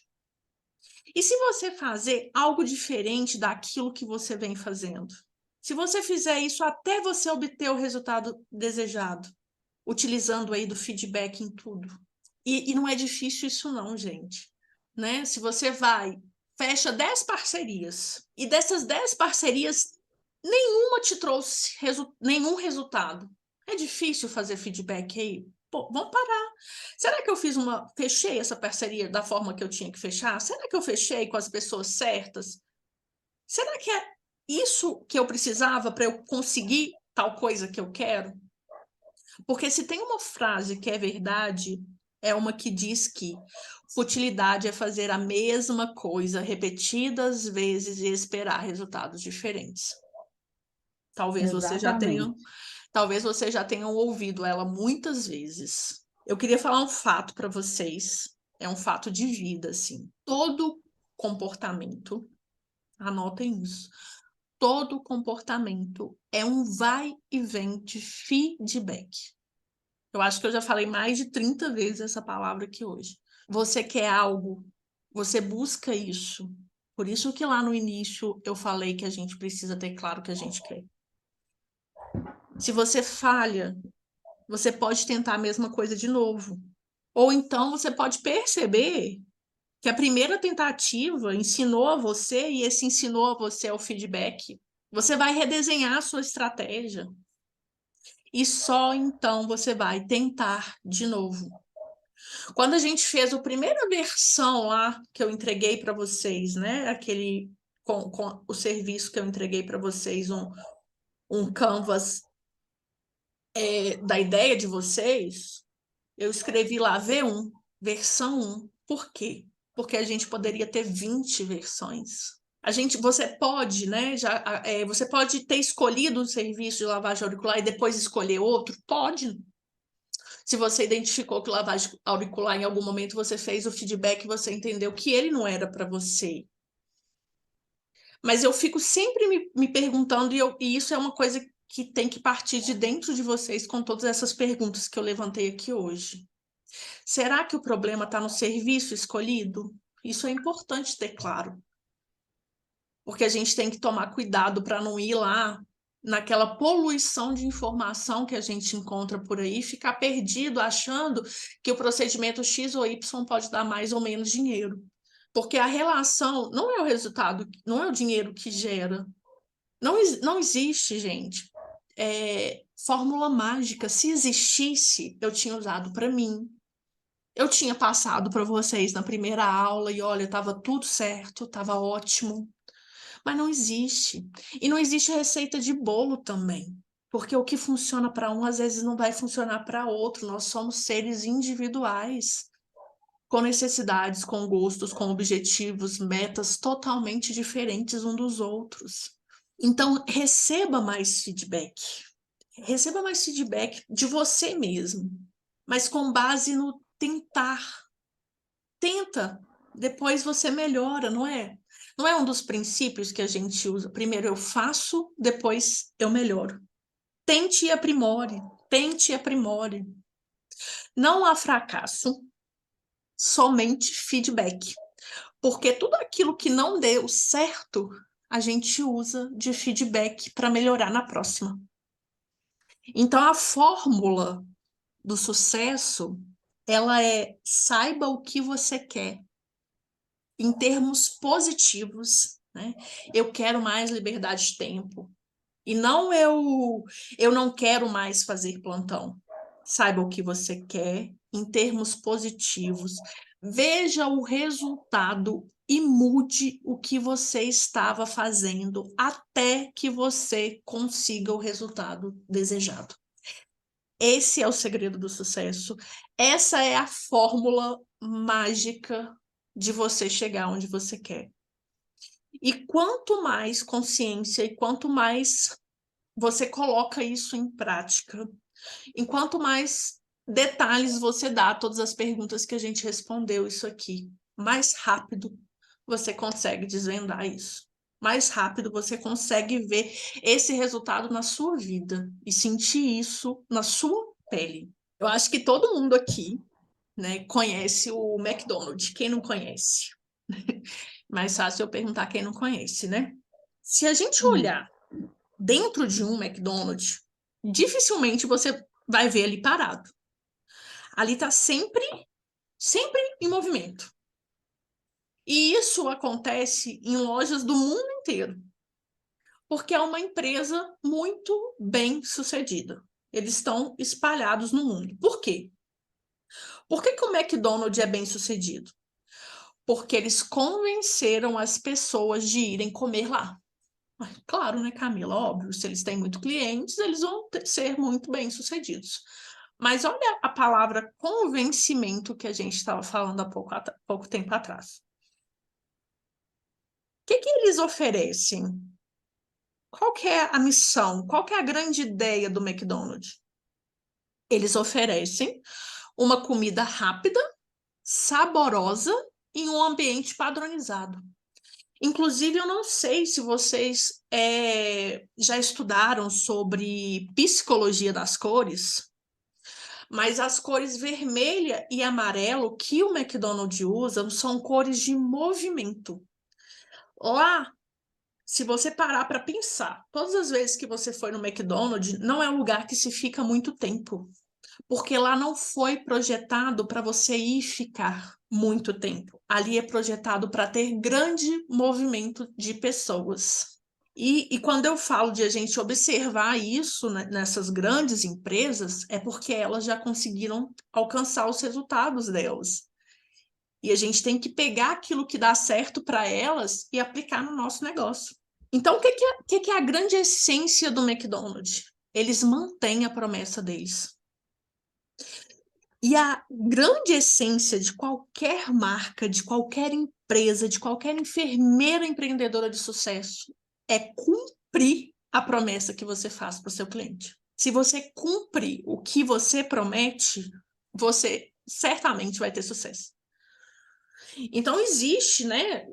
E se você fazer algo diferente daquilo que você vem fazendo? Se você fizer isso até você obter o resultado desejado, utilizando aí do feedback em tudo. E não é difícil isso não, gente. Né? Se você vai, fecha 10 parcerias, e dessas 10 parcerias, nenhuma te trouxe nenhum resultado. É difícil fazer feedback aí? Pô, vamos parar. Será que eu fechei essa parceria da forma que eu tinha que fechar? Será que eu fechei com as pessoas certas? Será que é isso que eu precisava para eu conseguir tal coisa que eu quero? Porque se tem uma frase que é verdade, é uma que diz que futilidade é fazer a mesma coisa repetidas vezes e esperar resultados diferentes. Talvez você já tenha, Exatamente. talvez você já tenham ouvido ela muitas vezes. Eu queria falar um fato para vocês, é um fato de vida, assim. Todo comportamento, anotem isso, todo comportamento é um vai e vem de feedback. Eu acho que eu já falei mais de 30 vezes essa palavra aqui hoje. Você quer algo, você busca isso. Por isso que lá no início eu falei que a gente precisa ter claro o que a gente quer. Se você falha, você pode tentar a mesma coisa de novo. Ou então você pode perceber que a primeira tentativa ensinou a você, e esse ensinou a você é o feedback. Você vai redesenhar a sua estratégia. E só então você vai tentar de novo. Quando a gente fez a primeira versão lá que eu entreguei para vocês, né? Aquele com o serviço que eu entreguei para vocês, um canvas da ideia de vocês, eu escrevi lá V1, versão 1. Por quê? Porque a gente poderia ter 20 versões. Você pode, né? Você pode ter escolhido um serviço de lavagem auricular e depois escolher outro? Pode. Se você identificou que lavagem auricular em algum momento você fez o feedback, você entendeu que ele não era para você. Mas eu fico sempre me perguntando, e isso é uma coisa que tem que partir de dentro de vocês com todas essas perguntas que eu levantei aqui hoje. Será que o problema está no serviço escolhido? Isso é importante ter claro. Porque a gente tem que tomar cuidado para não ir lá naquela poluição de informação que a gente encontra por aí, ficar perdido achando que o procedimento X ou Y pode dar mais ou menos dinheiro. Porque a relação não é o resultado, não é o dinheiro que gera. Não existe, gente, fórmula mágica. Se existisse, eu tinha usado para mim. Eu tinha passado para vocês na primeira aula e olha, estava tudo certo, estava ótimo. Mas não existe. E não existe receita de bolo também. Porque o que funciona para um, às vezes não vai funcionar para outro. Nós somos seres individuais, com necessidades, com gostos, com objetivos, metas totalmente diferentes um dos outros. Então, receba mais feedback. Receba mais feedback de você mesmo, mas com base no tentar. Tenta, depois você melhora, não é? Não é um dos princípios que a gente usa. Primeiro eu faço, depois eu melhoro. Tente e aprimore, tente e aprimore. Não há fracasso, somente feedback. Porque tudo aquilo que não deu certo, a gente usa de feedback para melhorar na próxima. Então a fórmula do sucesso, ela é saiba o que você quer em termos positivos, né? Eu quero mais liberdade de tempo. E não eu não quero mais fazer plantão. Saiba o que você quer em termos positivos. Veja o resultado e mude o que você estava fazendo até que você consiga o resultado desejado. Esse é o segredo do sucesso. Essa é a fórmula mágica de você chegar onde você quer. E quanto mais consciência e quanto mais você coloca isso em prática, enquanto mais detalhes você dá a todas as perguntas que a gente respondeu isso aqui, mais rápido você consegue desvendar isso. Mais rápido você consegue ver esse resultado na sua vida e sentir isso na sua pele. Eu acho que todo mundo aqui, né, conhece o McDonald's. Quem não conhece? Mais fácil eu perguntar quem não conhece, né? Se a gente olhar dentro de um McDonald's, dificilmente você vai ver ali parado. Ali está sempre em movimento. E isso acontece em lojas do mundo inteiro, porque é uma empresa muito bem sucedida. Eles estão espalhados no mundo. Por quê? Por que o McDonald's é bem sucedido? Porque eles convenceram as pessoas de irem comer lá. Claro, né, Camila? Óbvio, se eles têm muito clientes, eles vão ser muito bem-sucedidos. Mas olha a palavra convencimento que a gente estava falando há pouco tempo atrás. O que eles oferecem? Qual que é a missão? Qual que é a grande ideia do McDonald's? Eles oferecem uma comida rápida, saborosa, em um ambiente padronizado. Inclusive, eu não sei se vocês já estudaram sobre psicologia das cores, mas as cores vermelha e amarelo que o McDonald's usa são cores de movimento. Lá, se você parar para pensar, todas as vezes que você foi no McDonald's, não é um lugar que se fica muito tempo, porque lá não foi projetado para você ir ficar muito tempo. Ali é projetado para ter grande movimento de pessoas. E quando eu falo de a gente observar isso, né, nessas grandes empresas, é porque elas já conseguiram alcançar os resultados delas. E a gente tem que pegar aquilo que dá certo para elas e aplicar no nosso negócio. Então, o que é a grande essência do McDonald's? Eles mantêm a promessa deles. E a grande essência de qualquer marca, de qualquer empresa, de qualquer enfermeira empreendedora de sucesso é cumprir a promessa que você faz para o seu cliente. Se você cumpre o que você promete, você certamente vai ter sucesso. Então, existe, né,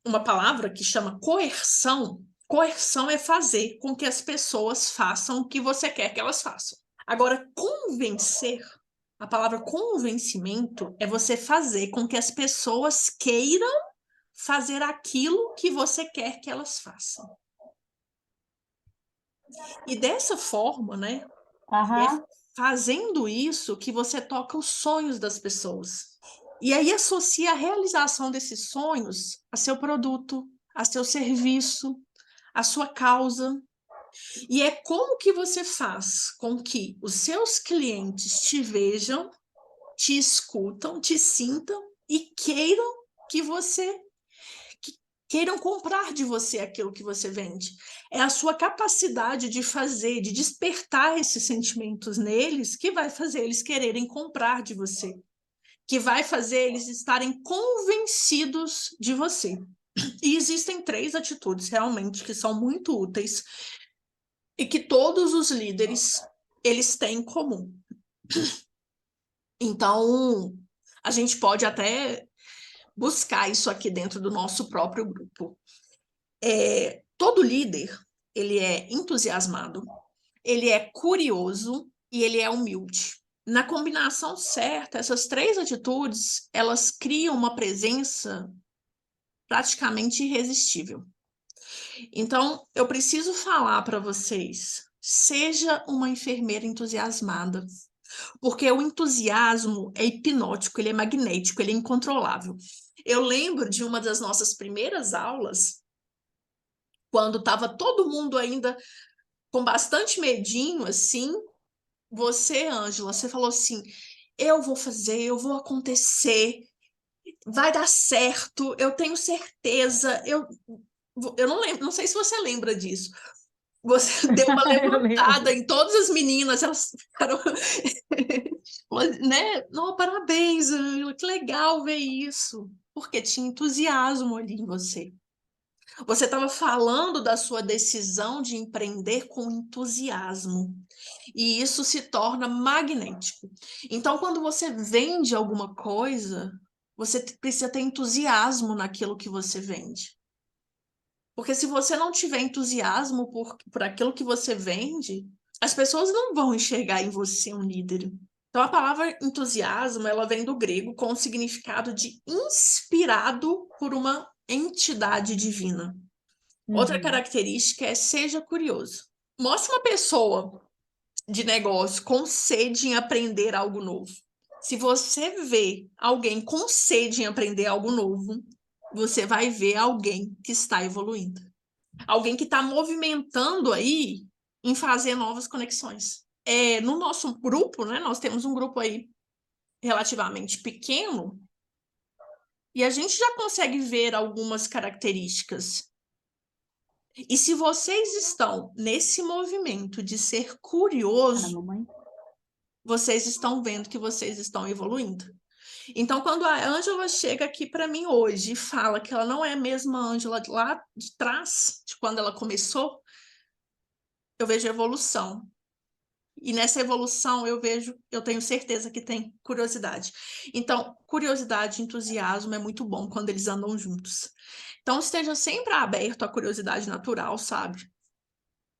uma palavra que chama coerção. Coerção é fazer com que as pessoas façam o que você quer que elas façam. Agora, convencer, a palavra convencimento é você fazer com que as pessoas queiram fazer aquilo que você quer que elas façam. E dessa forma, né, é fazendo isso que você toca os sonhos das pessoas. E aí associa a realização desses sonhos a seu produto, a seu serviço, a sua causa. E é como que você faz com que os seus clientes te vejam, te escutam, te sintam e queiram comprar de você aquilo que você vende. É a sua capacidade de fazer, de despertar esses sentimentos neles que vai fazer eles quererem comprar de você, que vai fazer eles estarem convencidos de você. E existem 3 atitudes realmente que são muito úteis e que todos os líderes eles têm em comum. Então, a gente pode até buscar isso aqui dentro do nosso próprio grupo. Todo líder, ele é entusiasmado, ele é curioso e ele é humilde. Na combinação certa, essas 3 atitudes, elas criam uma presença praticamente irresistível. Então, eu preciso falar para vocês, seja uma enfermeira entusiasmada, porque o entusiasmo é hipnótico, ele é magnético, ele é incontrolável. Eu lembro de uma das nossas primeiras aulas, quando estava todo mundo ainda com bastante medinho, assim, você, Ângela, você falou assim, eu vou fazer, eu vou acontecer, vai dar certo, eu tenho certeza, eu não lembro, não sei se você lembra disso. Você deu uma levantada em todas as meninas, elas ficaram, né? Não, parabéns, Ângela, que legal ver isso, porque tinha entusiasmo ali em você. Você estava falando da sua decisão de empreender com entusiasmo. E isso se torna magnético. Então, quando você vende alguma coisa, você precisa ter entusiasmo naquilo que você vende. Porque se você não tiver entusiasmo por aquilo que você vende, as pessoas não vão enxergar em você um líder. Então, a palavra entusiasmo, ela vem do grego com o significado de inspirado por uma entidade divina. Outra característica é seja curioso. Mostre uma pessoa de negócio com sede em aprender algo novo. Se você vê alguém com sede em aprender algo novo, você vai ver alguém que está evoluindo. Alguém que está movimentando aí em fazer novas conexões. No nosso grupo, né, nós temos um grupo aí relativamente pequeno, E a gente já consegue ver algumas características. E se vocês estão nesse movimento de ser curioso, vocês estão vendo que vocês estão evoluindo. Então, quando a Ângela chega aqui para mim hoje e fala que ela não é a mesma Ângela lá de trás, de quando ela começou, eu vejo evolução. E nessa evolução eu tenho certeza que tem curiosidade. Então, curiosidade e entusiasmo é muito bom quando eles andam juntos. Então, esteja sempre aberto à curiosidade natural, sabe?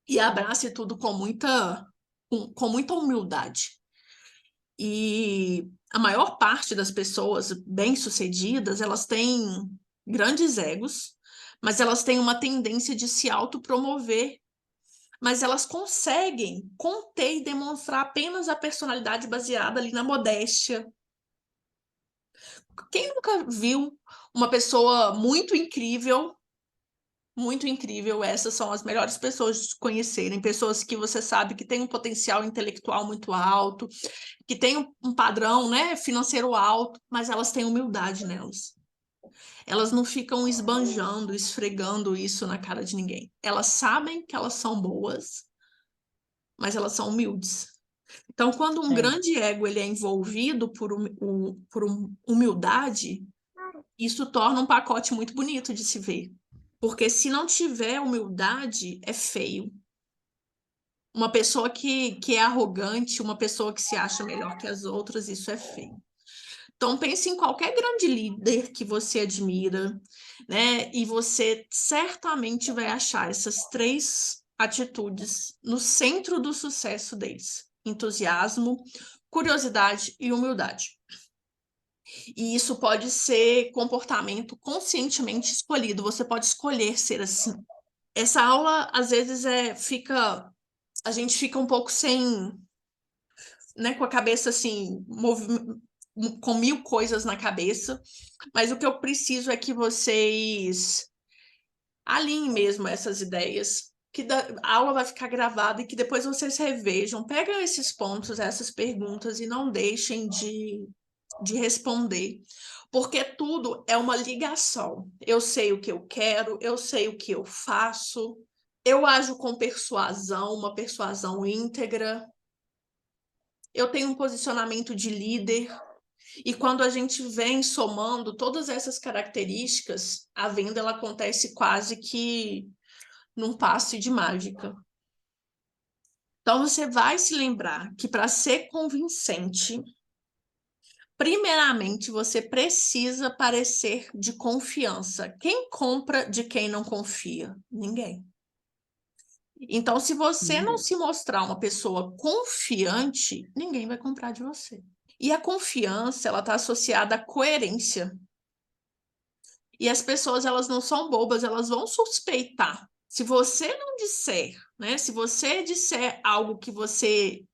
E abrace tudo com muita humildade. E a maior parte das pessoas bem-sucedidas, elas têm grandes egos, mas elas têm uma tendência de se autopromover, mas elas conseguem conter e demonstrar apenas a personalidade baseada ali na modéstia. Quem nunca viu uma pessoa muito incrível, essas são as melhores pessoas de conhecerem, pessoas que você sabe que têm um potencial intelectual muito alto, que têm um padrão, né, financeiro alto, mas elas têm humildade nelas. Elas não ficam esbanjando, esfregando isso na cara de ninguém. Elas sabem que elas são boas, mas elas são humildes. Então, quando um grande ego ele é envolvido por humildade, isso torna um pacote muito bonito de se ver. Porque se não tiver humildade, é feio. Uma pessoa que é arrogante, uma pessoa que se acha melhor que as outras, isso é feio. Então, pense em qualquer grande líder que você admira, né? E você certamente vai achar essas 3 atitudes no centro do sucesso deles: entusiasmo, curiosidade e humildade. E isso pode ser comportamento conscientemente escolhido. Você pode escolher ser assim. Essa aula, às vezes, a gente fica um pouco sem, né, com a cabeça assim, com 1000 coisas na cabeça, mas o que eu preciso é que vocês alinhem mesmo essas ideias, que a aula vai ficar gravada e que depois vocês revejam, pegam esses pontos, essas perguntas e não deixem de responder, porque tudo é uma ligação. Eu sei o que eu quero, eu sei o que eu faço, eu ajo com persuasão, uma persuasão íntegra, eu tenho um posicionamento de líder, e quando a gente vem somando todas essas características, a venda ela acontece quase que num passe de mágica. Então você vai se lembrar que para ser convincente, primeiramente você precisa parecer de confiança. Quem compra de quem não confia? Ninguém. Então, se você não se mostrar uma pessoa confiante, ninguém vai comprar de você. E a confiança, ela está associada à coerência. E as pessoas, elas não são bobas, elas vão suspeitar. Se você não disser, né? Se você disser algo que você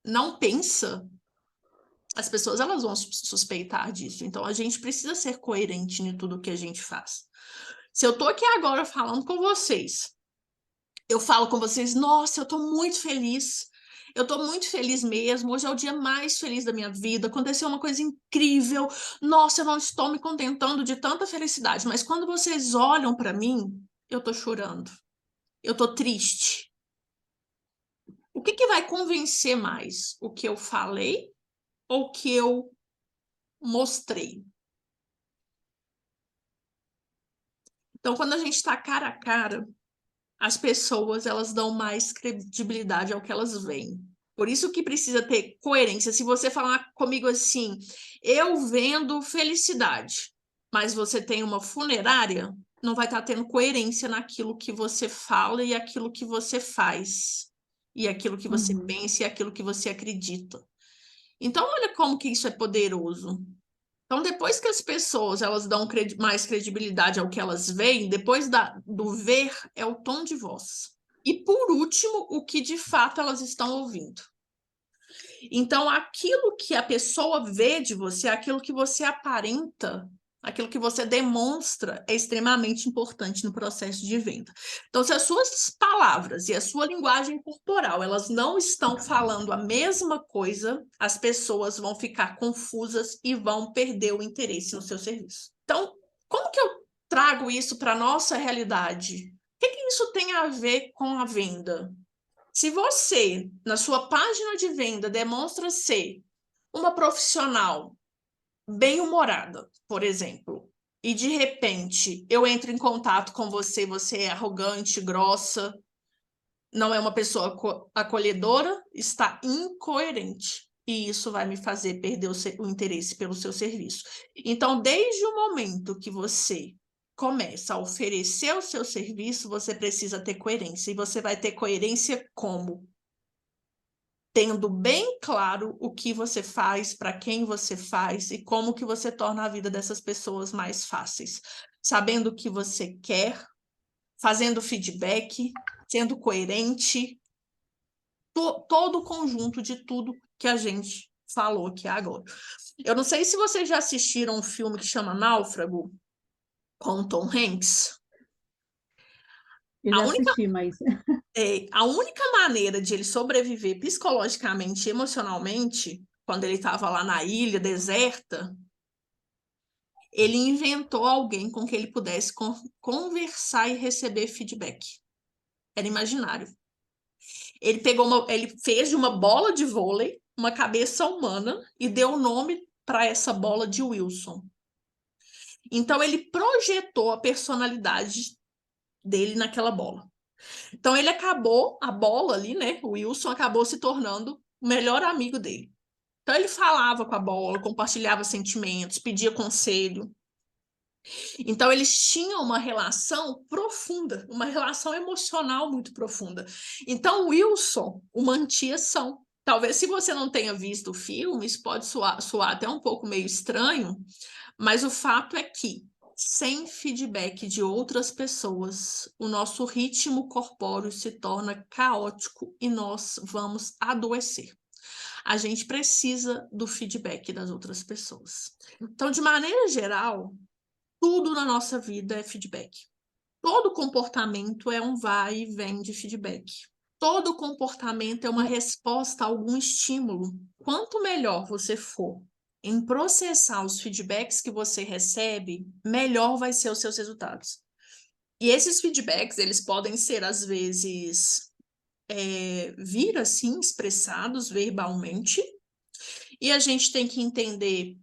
não pensa, as pessoas, elas vão suspeitar disso. Então, a gente precisa ser coerente em tudo que a gente faz. Se eu tô aqui agora falando com vocês, eu falo com vocês, nossa, eu tô muito feliz. Eu tô muito feliz mesmo. Hoje é o dia mais feliz da minha vida. Aconteceu uma coisa incrível. Nossa, eu não estou me contentando de tanta felicidade. Mas quando vocês olham para mim, eu tô chorando. Eu tô triste. O que vai convencer mais? O que eu falei ou o que eu mostrei? Então, quando a gente está cara a cara, as pessoas elas dão mais credibilidade ao que elas veem. Por isso que precisa ter coerência. Se você falar comigo assim, eu vendo felicidade, mas você tem uma funerária, não vai estar tendo coerência naquilo que você fala e aquilo que você faz, e aquilo que você pensa e aquilo que você acredita. Então, olha como que isso é poderoso. Então, depois que as pessoas elas dão mais credibilidade ao que elas veem, depois do ver é o tom de voz. E, por último, o que de fato elas estão ouvindo. Então, aquilo que a pessoa vê de você, aquilo que você aparenta, aquilo que você demonstra é extremamente importante no processo de venda. Então, se as suas palavras e a sua linguagem corporal, elas não estão falando a mesma coisa, as pessoas vão ficar confusas e vão perder o interesse no seu serviço. Então, como que eu trago isso para a nossa realidade? O que isso tem a ver com a venda? Se você, na sua página de venda, demonstra ser uma profissional bem-humorada, por exemplo, e de repente eu entro em contato com você, você é arrogante, grossa, não é uma pessoa acolhedora, está incoerente. E isso vai me fazer perder o interesse pelo seu serviço. Então, desde o momento que você começa a oferecer o seu serviço, você precisa ter coerência. E você vai ter coerência como? Tendo bem claro o que você faz, para quem você faz e como que você torna a vida dessas pessoas mais fáceis. Sabendo o que você quer, fazendo feedback, sendo coerente, todo o conjunto de tudo que a gente falou aqui agora. Eu não sei se vocês já assistiram um filme que chama Náufrago, com o Tom Hanks. Eu A já única assisti, mas A única maneira de ele sobreviver psicologicamente e emocionalmente, quando ele estava lá na ilha deserta, ele inventou alguém com quem ele pudesse conversar e receber feedback. Era imaginário. Ele fez de uma bola de vôlei uma cabeça humana e deu o nome para essa bola de Wilson. Então ele projetou a personalidade dele naquela bola. Então a bola ali, né? O Wilson acabou se tornando o melhor amigo dele. Então ele falava com a bola, compartilhava sentimentos, pedia conselho. Então eles tinham uma relação profunda, uma relação emocional muito profunda. Então o Wilson o mantia são. Talvez se você não tenha visto o filme, isso pode soar até um pouco meio estranho, mas o fato é que sem feedback de outras pessoas, o nosso ritmo corpóreo se torna caótico e nós vamos adoecer. A gente precisa do feedback das outras pessoas. Então, de maneira geral, tudo na nossa vida é feedback. Todo comportamento é um vai e vem de feedback. Todo comportamento é uma resposta a algum estímulo. Quanto melhor você for em processar os feedbacks que você recebe, melhor vai ser os seus resultados. E esses feedbacks, eles podem ser, às vezes, vir assim, expressados verbalmente, e a gente tem que entender,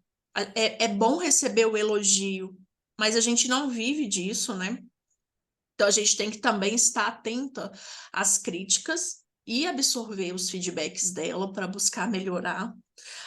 é bom receber o elogio, mas a gente não vive disso, né? Então a gente tem que também estar atenta às críticas e absorver os feedbacks dela para buscar melhorar.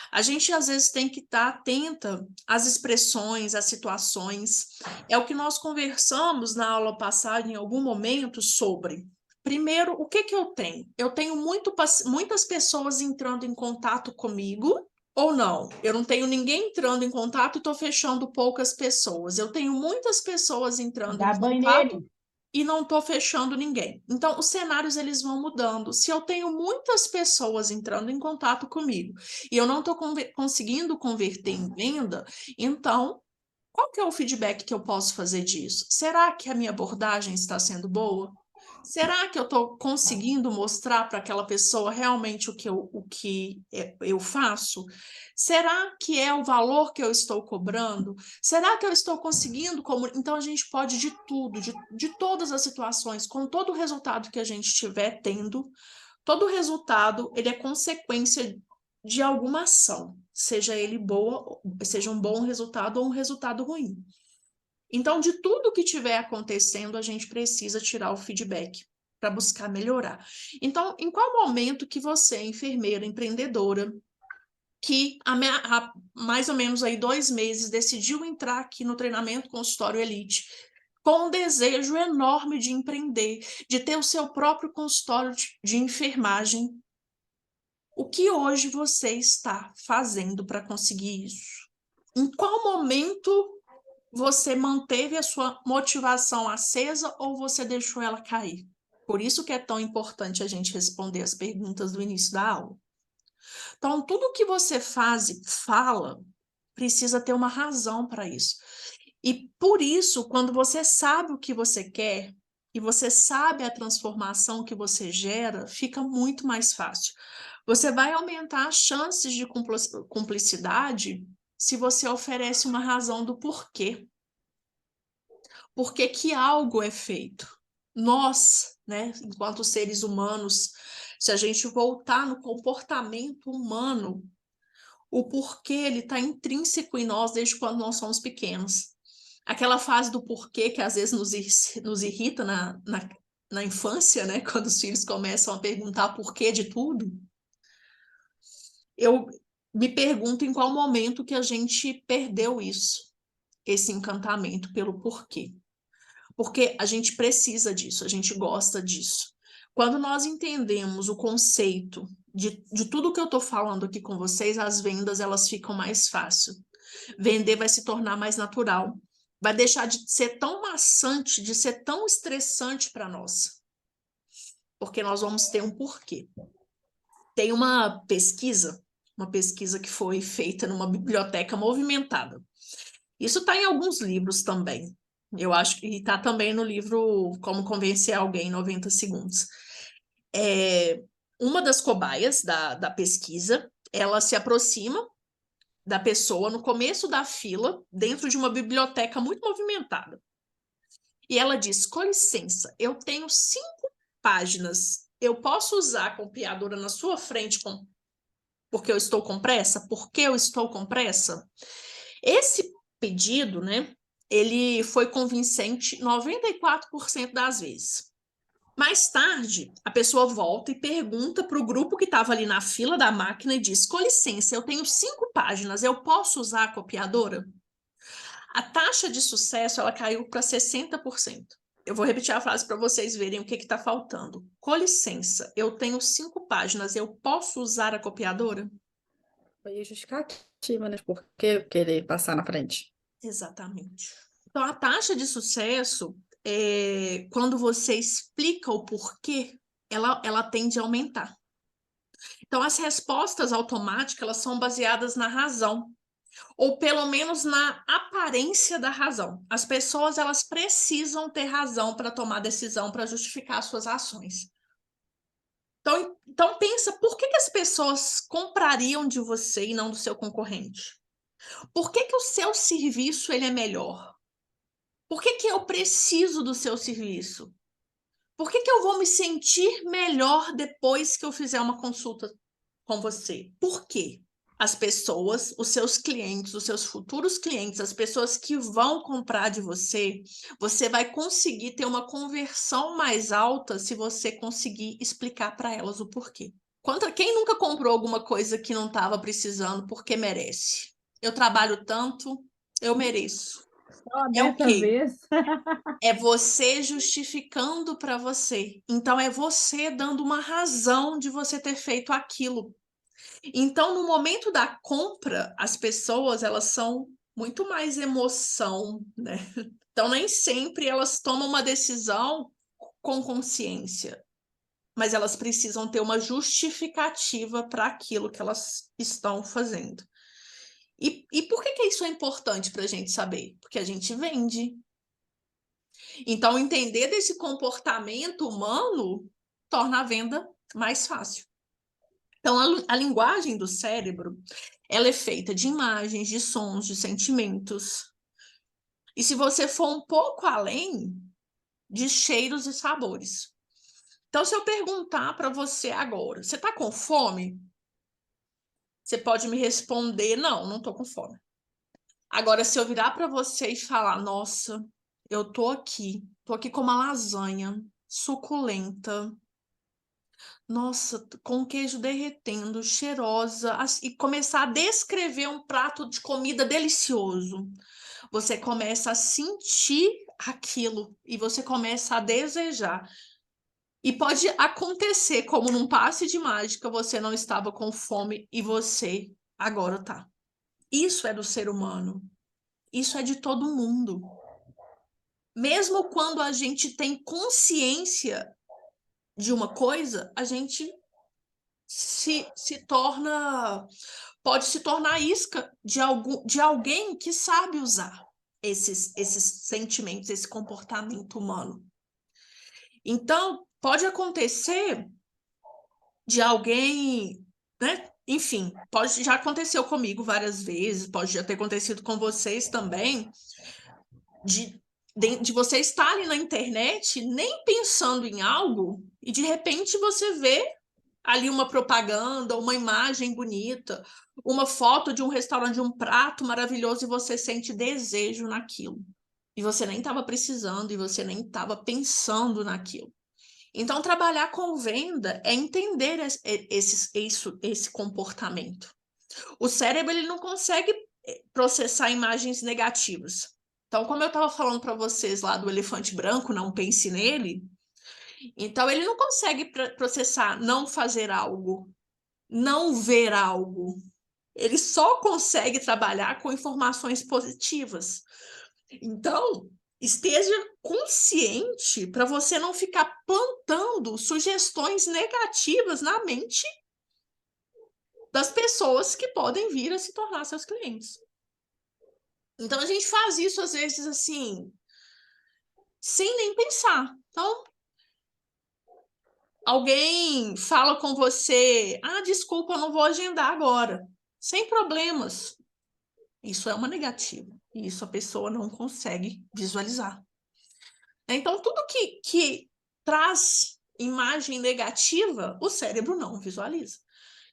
A gente às vezes tem que estar atenta às expressões, às situações. É o que nós conversamos na aula passada em algum momento sobre. Primeiro, o que eu tenho? Eu tenho muitas pessoas entrando em contato comigo ou não? Eu não tenho ninguém entrando em contato e estou fechando poucas pessoas. Eu tenho muitas pessoas entrando em dá banho contato nele. e não estou fechando ninguém. Então, os cenários eles vão mudando. Se eu tenho muitas pessoas entrando em contato comigo e eu não estou conseguindo converter em venda, então, qual que é o feedback que eu posso fazer disso? Será que a minha abordagem está sendo boa? Será que eu estou conseguindo mostrar para aquela pessoa realmente o que eu faço? Será que é o valor que eu estou cobrando? Será que eu estou conseguindo? Então, a gente pode de tudo, de todas as situações, com todo o resultado que a gente estiver tendo, todo resultado ele é consequência de alguma ação, seja ele boa, seja um bom resultado ou um resultado ruim. Então, de tudo que estiver acontecendo, a gente precisa tirar o feedback para buscar melhorar. Então, em qual momento que você, enfermeira, empreendedora, que há mais ou menos aí 2 meses decidiu entrar aqui no treinamento consultório Elite, com um desejo enorme de empreender, de ter o seu próprio consultório de enfermagem, o que hoje você está fazendo para conseguir isso? Em qual momento você manteve a sua motivação acesa ou você deixou ela cair? Por isso que é tão importante a gente responder as perguntas do início da aula. Então, tudo que você faz e fala precisa ter uma razão para isso. E por isso, quando você sabe o que você quer e você sabe a transformação que você gera, fica muito mais fácil. Você vai aumentar as chances de cumplicidade se você oferece uma razão do porquê. Por que que algo é feito? Nós, né, enquanto seres humanos, se a gente voltar no comportamento humano, o porquê ele está intrínseco em nós desde quando nós somos pequenos. Aquela fase do porquê que às vezes nos irrita na infância, né, quando os filhos começam a perguntar porquê de tudo, eu me pergunto em qual momento que a gente perdeu isso, esse encantamento pelo porquê. Porque a gente precisa disso, a gente gosta disso. Quando nós entendemos o conceito de tudo que eu estou falando aqui com vocês, as vendas elas ficam mais fáceis. Vender vai se tornar mais natural. Vai deixar de ser tão maçante, de ser tão estressante para nós. Porque nós vamos ter um porquê. Tem uma pesquisa que foi feita numa biblioteca movimentada. Isso está em alguns livros também. Eu acho que está também no livro Como Convencer Alguém em 90 Segundos. Uma das cobaias da pesquisa, ela se aproxima da pessoa no começo da fila, dentro de uma biblioteca muito movimentada. E ela diz, com licença, eu tenho 5 páginas, eu posso usar a copiadora na sua frente porque eu estou com pressa? Porque eu estou com pressa? Esse pedido, né, ele foi convincente 94% das vezes. Mais tarde, a pessoa volta e pergunta para o grupo que estava ali na fila da máquina e diz, com licença, eu tenho 5 páginas, eu posso usar a copiadora? A taxa de sucesso ela caiu para 60%. Eu vou repetir a frase para vocês verem o que está faltando. Com licença, eu tenho 5 páginas, eu posso usar a copiadora? Foi justificativa, né? Por que querer passar na frente? Exatamente. Então, a taxa de sucesso, quando você explica o porquê, ela tende a aumentar. Então, as respostas automáticas, elas são baseadas na razão, ou pelo menos na aparência da razão. As pessoas, elas precisam ter razão para tomar decisão, para justificar suas ações. Então pensa, por que as pessoas comprariam de você e não do seu concorrente? Por que o seu serviço ele é melhor? Por que eu preciso do seu serviço? Por que eu vou me sentir melhor depois que eu fizer uma consulta com você? Por quê? As pessoas, os seus clientes, os seus futuros clientes, as pessoas que vão comprar de você, você vai conseguir ter uma conversão mais alta se você conseguir explicar para elas o porquê. Quem nunca comprou alguma coisa que não estava precisando porque merece? Eu trabalho tanto, eu mereço. É o quê? Vez. É você justificando para você. Então, é você dando uma razão de você ter feito aquilo. Então, no momento da compra, as pessoas, elas são muito mais emoção, né? Então, nem sempre elas tomam uma decisão com consciência, mas elas precisam ter uma justificativa para aquilo que elas estão fazendo. E por que isso é importante para a gente saber? Porque a gente vende. Então, entender desse comportamento humano torna a venda mais fácil. Então, a linguagem do cérebro, ela é feita de imagens, de sons, de sentimentos. E se você for um pouco além, de cheiros e sabores. Então, se eu perguntar para você agora, você está com fome? Você pode me responder, não estou com fome. Agora, se eu virar para você e falar, nossa, eu tô aqui com uma lasanha suculenta, nossa, com queijo derretendo, cheirosa, e começar a descrever um prato de comida delicioso. Você começa a sentir aquilo e você começa a desejar. E pode acontecer, como num passe de mágica, você não estava com fome e você agora tá. Isso é do ser humano. Isso é de todo mundo. Mesmo quando a gente tem consciência de uma coisa, a gente pode se tornar isca de alguém que sabe usar. esses sentimentos, esse comportamento humano. Então, pode acontecer de alguém, né? Enfim, já aconteceu comigo várias vezes, pode já ter acontecido com vocês também, de você estar ali na internet nem pensando em algo e de repente você vê ali uma propaganda, uma imagem bonita, uma foto de um restaurante, de um prato maravilhoso e você sente desejo naquilo. E você nem estava precisando e você nem estava pensando naquilo. Então, trabalhar com venda é entender esse comportamento. O cérebro ele não consegue processar imagens negativas. Então, como eu estava falando para vocês lá do elefante branco, não pense nele. Então, ele não consegue processar não fazer algo, não ver algo. Ele só consegue trabalhar com informações positivas. Então, esteja consciente para você não ficar plantando sugestões negativas na mente das pessoas que podem vir a se tornar seus clientes. Então, a gente faz isso às vezes assim, sem nem pensar. Então, alguém fala com você, desculpa, eu não vou agendar agora. Sem problemas. Isso é uma negativa. E isso a pessoa não consegue visualizar. Então, tudo que traz imagem negativa, o cérebro não visualiza.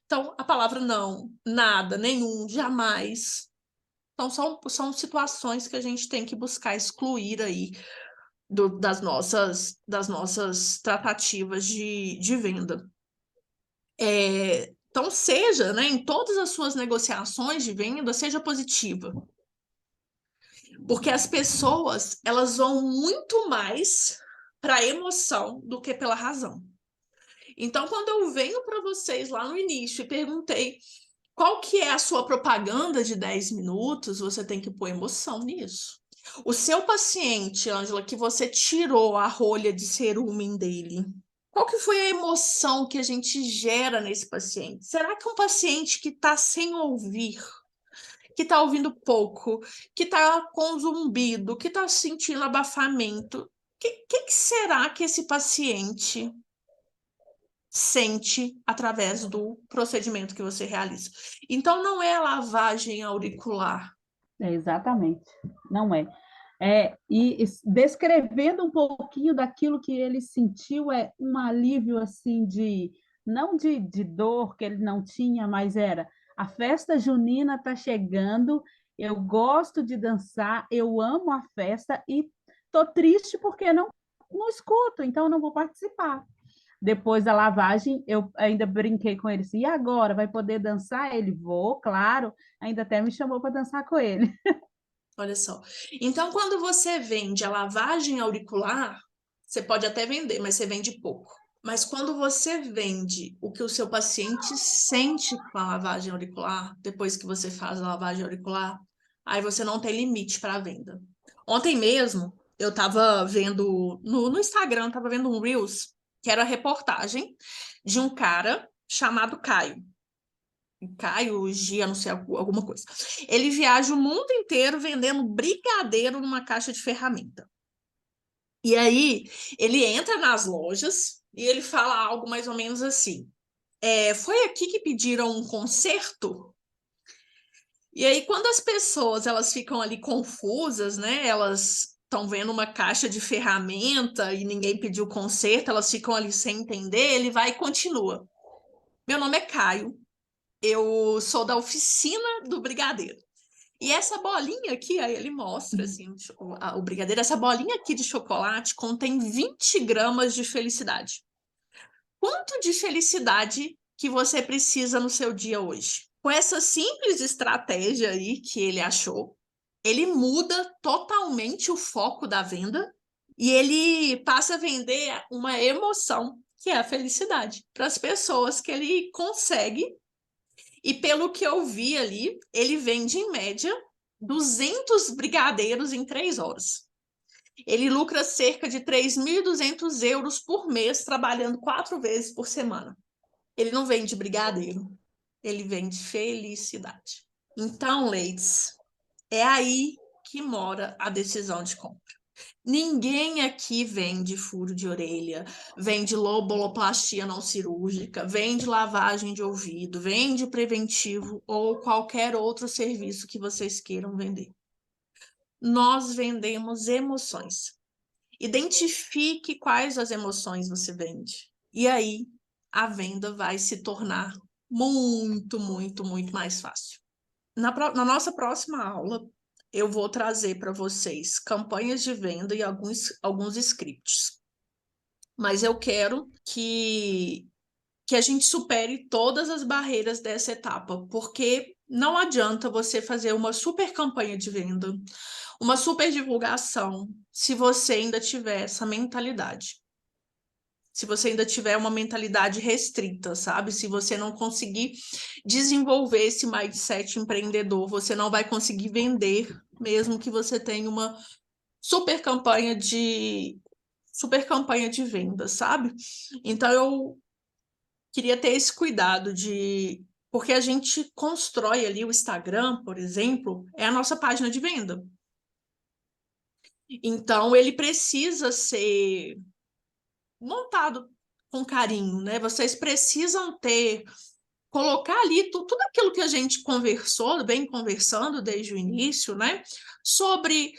Então, a palavra não, nada, nenhum, jamais. Então, são situações que a gente tem que buscar excluir aí das nossas tratativas de venda. Então, seja, né, em todas as suas negociações de venda, seja positiva. Porque as pessoas, elas vão muito mais para a emoção do que pela razão. Então, quando eu venho para vocês lá no início e perguntei qual que é a sua propaganda de 10 minutos, você tem que pôr emoção nisso. O seu paciente, Ângela, que você tirou a rolha de cerúmen dele, qual que foi a emoção que a gente gera nesse paciente? Será que um paciente que está sem ouvir, que está ouvindo pouco, que está com zumbido, que está sentindo abafamento, que será que esse paciente sente através do procedimento que você realiza? Então, não é a lavagem auricular. Exatamente, não é. E descrevendo um pouquinho daquilo que ele sentiu, é um alívio assim não de dor que ele não tinha, mas era a festa junina está chegando, eu gosto de dançar, eu amo a festa e estou triste porque não escuto, então não vou participar. Depois da lavagem, eu ainda brinquei com ele assim, e agora, vai poder dançar? Ele, vou, claro, ainda até me chamou para dançar com ele. Olha só. Então, quando você vende a lavagem auricular, você pode até vender, mas você vende pouco. Mas quando você vende o que o seu paciente sente com a lavagem auricular, depois que você faz a lavagem auricular, aí você não tem limite para a venda. Ontem mesmo, eu estava vendo no Instagram, estava vendo um Reels, que era a reportagem de um cara chamado Caio. Caio, Gia, não sei, alguma coisa. Ele viaja o mundo inteiro vendendo brigadeiro numa caixa de ferramenta. E aí, ele entra nas lojas e ele fala algo mais ou menos assim. Foi aqui que pediram um conserto? E aí, quando as pessoas elas ficam ali confusas, né? Elas estão vendo uma caixa de ferramenta e ninguém pediu conserto, elas ficam ali sem entender, ele vai e continua. Meu nome é Caio. Eu sou da oficina do brigadeiro. E essa bolinha aqui, aí ele mostra assim, o brigadeiro, essa bolinha aqui de chocolate contém 20 gramas de felicidade. Quanto de felicidade que você precisa no seu dia hoje? Com essa simples estratégia aí que ele achou, ele muda totalmente o foco da venda e ele passa a vender uma emoção, que é a felicidade, para as pessoas que ele consegue. E pelo que eu vi ali, ele vende em média 200 brigadeiros em 3 horas. Ele lucra cerca de 3.200 euros por mês, trabalhando 4 vezes por semana. Ele não vende brigadeiro, ele vende felicidade. Então, ladies, é aí que mora a decisão de compra. Ninguém aqui vende furo de orelha, vende loboplastia não cirúrgica, vende lavagem de ouvido, vende preventivo ou qualquer outro serviço que vocês queiram vender. Nós vendemos emoções. Identifique quais as emoções você vende. E aí a venda vai se tornar muito, muito, muito mais fácil. Na nossa próxima aula, eu vou trazer para vocês campanhas de venda e alguns scripts. Mas eu quero que a gente supere todas as barreiras dessa etapa, porque não adianta você fazer uma super campanha de venda, uma super divulgação, se você ainda tiver essa mentalidade. Se você ainda tiver uma mentalidade restrita, sabe? Se você não conseguir desenvolver esse mindset empreendedor, você não vai conseguir vender, mesmo que você tenha uma super campanha de venda, sabe? Então eu queria ter esse cuidado porque a gente constrói ali o Instagram, por exemplo, é a nossa página de venda. Então ele precisa ser montado com carinho, né? Vocês precisam colocar ali tudo aquilo que a gente vem conversando desde o início, né? Sobre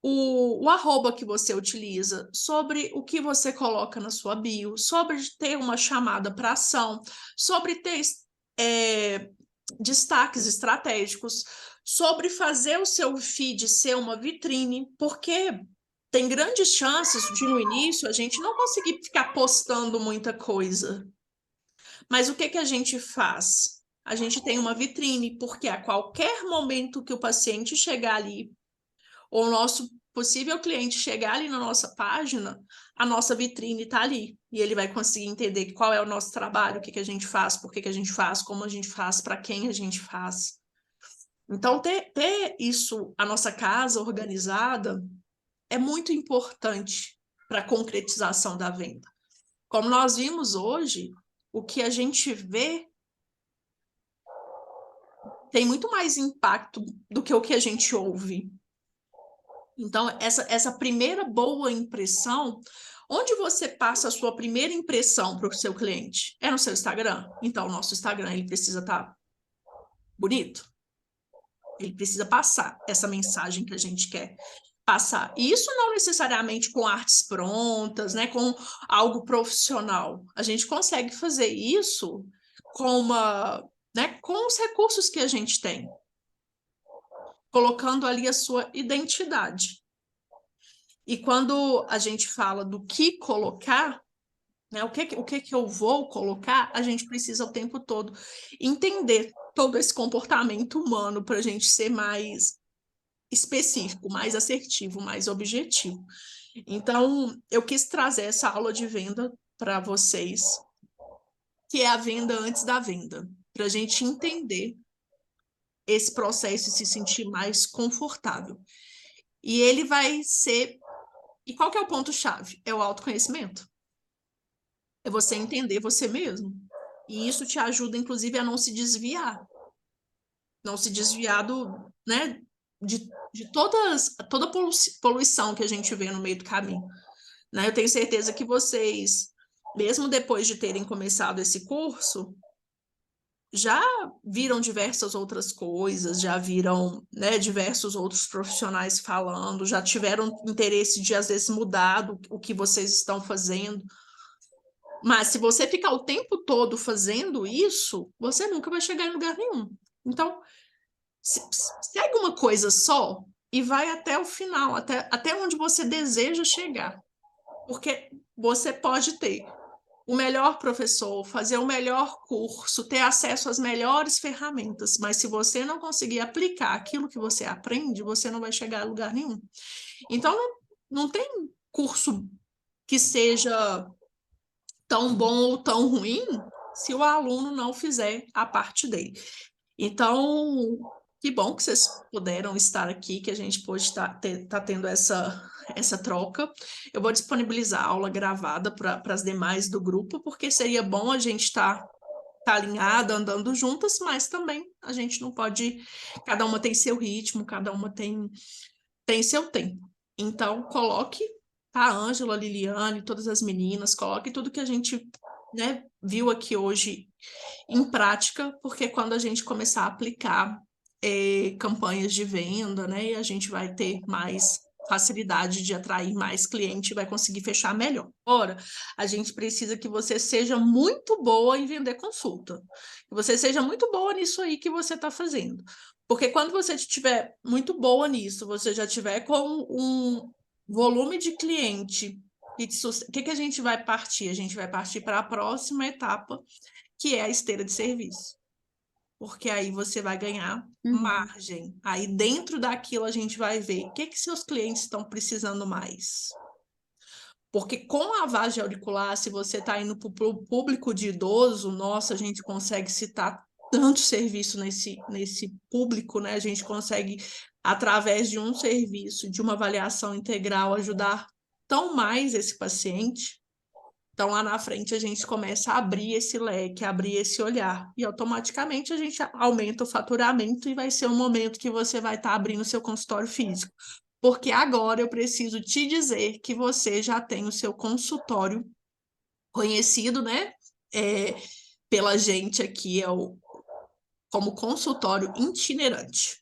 o arroba que você utiliza, sobre o que você coloca na sua bio, sobre ter uma chamada para ação, sobre ter destaques estratégicos, sobre fazer o seu feed ser uma vitrine, porque tem grandes chances de, no início, a gente não conseguir ficar postando muita coisa. Mas o que a gente faz? A gente tem uma vitrine, porque a qualquer momento que o paciente chegar ali, ou o nosso possível cliente chegar ali na nossa página, a nossa vitrine está ali. E ele vai conseguir entender qual é o nosso trabalho, o que a gente faz, por que a gente faz, como a gente faz, para quem a gente faz. Então, ter isso, a nossa casa organizada, é muito importante para a concretização da venda. Como nós vimos hoje, o que a gente vê tem muito mais impacto do que o que a gente ouve. Então, essa primeira boa impressão, onde você passa a sua primeira impressão para o seu cliente? É no seu Instagram? Então, o nosso Instagram ele precisa estar bonito. Ele precisa passar essa mensagem que a gente quer passar. E isso não necessariamente com artes prontas, né, com algo profissional. A gente consegue fazer isso com os recursos que a gente tem, colocando ali a sua identidade. E quando a gente fala do que colocar, né, o que eu vou colocar, a gente precisa o tempo todo entender todo esse comportamento humano para a gente ser mais específico, mais assertivo, mais objetivo. Então, eu quis trazer essa aula de venda para vocês, que é a venda antes da venda, para a gente entender esse processo e se sentir mais confortável. E ele vai ser... E qual que é o ponto-chave? É o autoconhecimento. É você entender você mesmo. E isso te ajuda, inclusive, a não se desviar. Não se desviar né, de toda poluição que a gente vê no meio do caminho. Né? Eu tenho certeza que vocês, mesmo depois de terem começado esse curso, já viram diversas outras coisas, já viram, né, diversos outros profissionais falando, já tiveram interesse de, às vezes, mudar o que vocês estão fazendo. Mas se você ficar o tempo todo fazendo isso, você nunca vai chegar em lugar nenhum. Então, segue uma coisa só e vai até o final, até onde você deseja chegar. Porque você pode ter o melhor professor, fazer o melhor curso, ter acesso às melhores ferramentas, mas se você não conseguir aplicar aquilo que você aprende, você não vai chegar a lugar nenhum. Então, não tem curso que seja tão bom ou tão ruim se o aluno não fizer a parte dele. Então, que bom que vocês puderam estar aqui, que a gente pôde tá tendo essa troca. Eu vou disponibilizar a aula gravada para as demais do grupo, porque seria bom a gente estar alinhada, andando juntas, mas também a gente não pode... Cada uma tem seu ritmo, cada uma tem tem seu tempo. Então, coloque a Ângela, a Liliane, todas as meninas, coloque tudo que a gente, né, viu aqui hoje em prática, porque quando a gente começar a aplicar campanhas de venda, né, e a gente vai ter mais facilidade de atrair mais cliente e vai conseguir fechar melhor. Ora, a gente precisa que você seja muito boa em vender consulta, que você seja muito boa nisso aí que você está fazendo. Porque quando você estiver muito boa nisso, você já tiver com um volume de cliente, o que a gente vai partir? A gente vai partir para a próxima etapa, que é a esteira de serviço. Porque aí você vai ganhar margem. Aí dentro daquilo a gente vai ver o que seus clientes estão precisando mais. Porque com a lavagem auricular, se você está indo para o público de idoso, nossa, a gente consegue citar tanto serviço nesse público, né? A gente consegue, através de um serviço, de uma avaliação integral, ajudar tão mais esse paciente. Então, lá na frente, a gente começa a abrir esse leque, abrir esse olhar. E automaticamente a gente aumenta o faturamento e vai ser um momento que você vai estar abrindo seu consultório físico. Porque agora eu preciso te dizer que você já tem o seu consultório conhecido, né? Pela gente aqui, como consultório itinerante.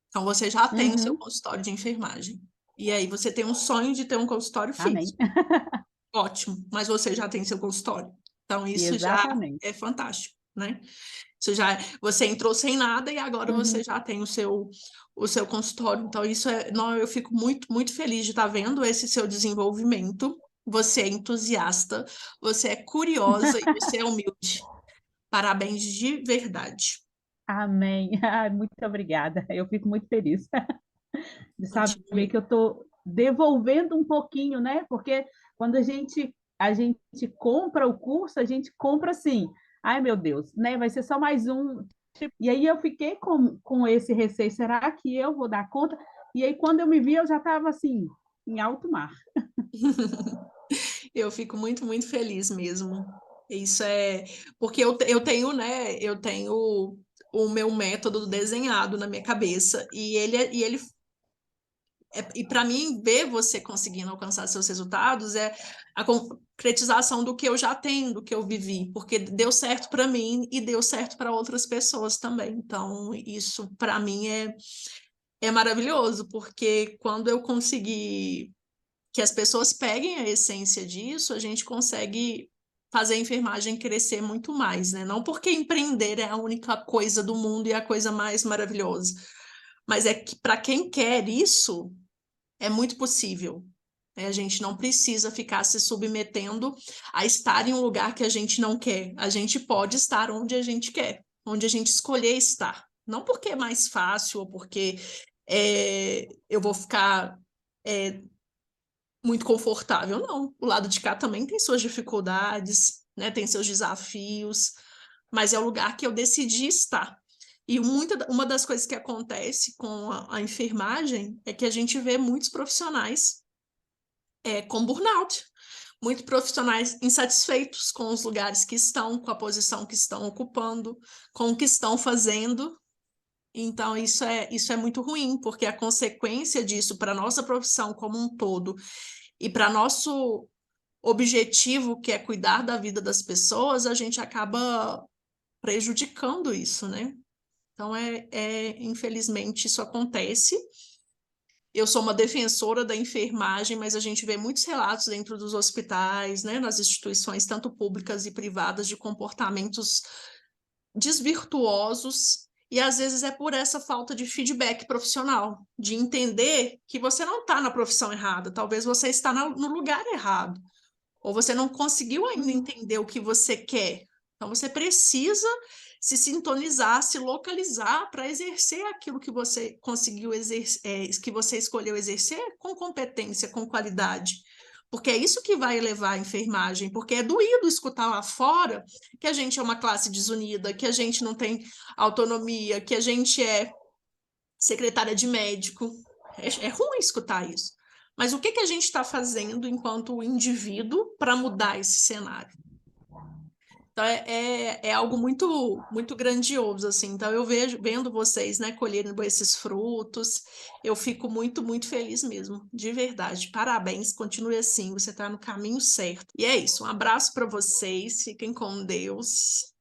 Então, você já tem o seu consultório de enfermagem. E aí, você tem um sonho de ter um consultório Amém. físico. Ótimo, mas você já tem seu consultório. Então, isso já Exatamente. é fantástico, né? Você entrou sem nada e agora você já tem o seu consultório. Então, não, eu fico muito, muito feliz de estar vendo esse seu desenvolvimento. Você é entusiasta, você é curiosa e você é humilde. Parabéns de verdade. Amém. Ai, muito obrigada. Eu fico muito feliz de saber que eu estou devolvendo um pouquinho, né? Porque quando a gente compra o curso, a gente compra assim, ai meu Deus, né? Vai ser só mais um. E aí eu fiquei com esse receio, será que eu vou dar conta? E aí quando eu me vi, eu já estava assim, em alto mar. Eu fico muito, muito feliz mesmo. Isso é porque eu tenho, né? Eu tenho o meu método desenhado na minha cabeça e para mim ver você conseguindo alcançar seus resultados é a concretização do que eu já tenho, do que eu vivi, porque deu certo para mim e deu certo para outras pessoas também. Então, isso para mim é maravilhoso, porque quando eu conseguir que as pessoas peguem a essência disso, a gente consegue fazer a enfermagem crescer muito mais, né? Não porque empreender é a única coisa do mundo e a coisa mais maravilhosa, mas é que para quem quer isso, é muito possível. Né? A gente não precisa ficar se submetendo a estar em um lugar que a gente não quer. A gente pode estar onde a gente quer, onde a gente escolher estar. Não porque é mais fácil ou porque eu vou ficar muito confortável, não. O lado de cá também tem suas dificuldades, né? Tem seus desafios, mas é o lugar que eu decidi estar. E uma das coisas que acontece com a enfermagem é que a gente vê muitos profissionais com burnout, muitos profissionais insatisfeitos com os lugares que estão, com a posição que estão ocupando, com o que estão fazendo. Então, isso é muito ruim, porque a consequência disso para a nossa profissão como um todo e para nosso objetivo, que é cuidar da vida das pessoas, a gente acaba prejudicando isso, né? Então, infelizmente, isso acontece. Eu sou uma defensora da enfermagem, mas a gente vê muitos relatos dentro dos hospitais, né, nas instituições, tanto públicas e privadas, de comportamentos desvirtuosos, e às vezes é por essa falta de feedback profissional, de entender que você não está na profissão errada, talvez você está no lugar errado, ou você não conseguiu ainda entender o que você quer. Então você precisa se sintonizar, se localizar para exercer aquilo que você conseguiu exercer, que você escolheu exercer com competência, com qualidade. Porque é isso que vai elevar a enfermagem, porque é doído escutar lá fora que a gente é uma classe desunida, que a gente não tem autonomia, que a gente é secretária de médico. É ruim escutar isso. Mas o que a gente está fazendo enquanto indivíduo para mudar esse cenário? Então é algo muito muito grandioso, assim. Então eu vendo vocês, né, colherem esses frutos, eu fico muito, muito feliz mesmo, de verdade. Parabéns, continue assim, você está no caminho certo. E é isso, um abraço para vocês, fiquem com Deus.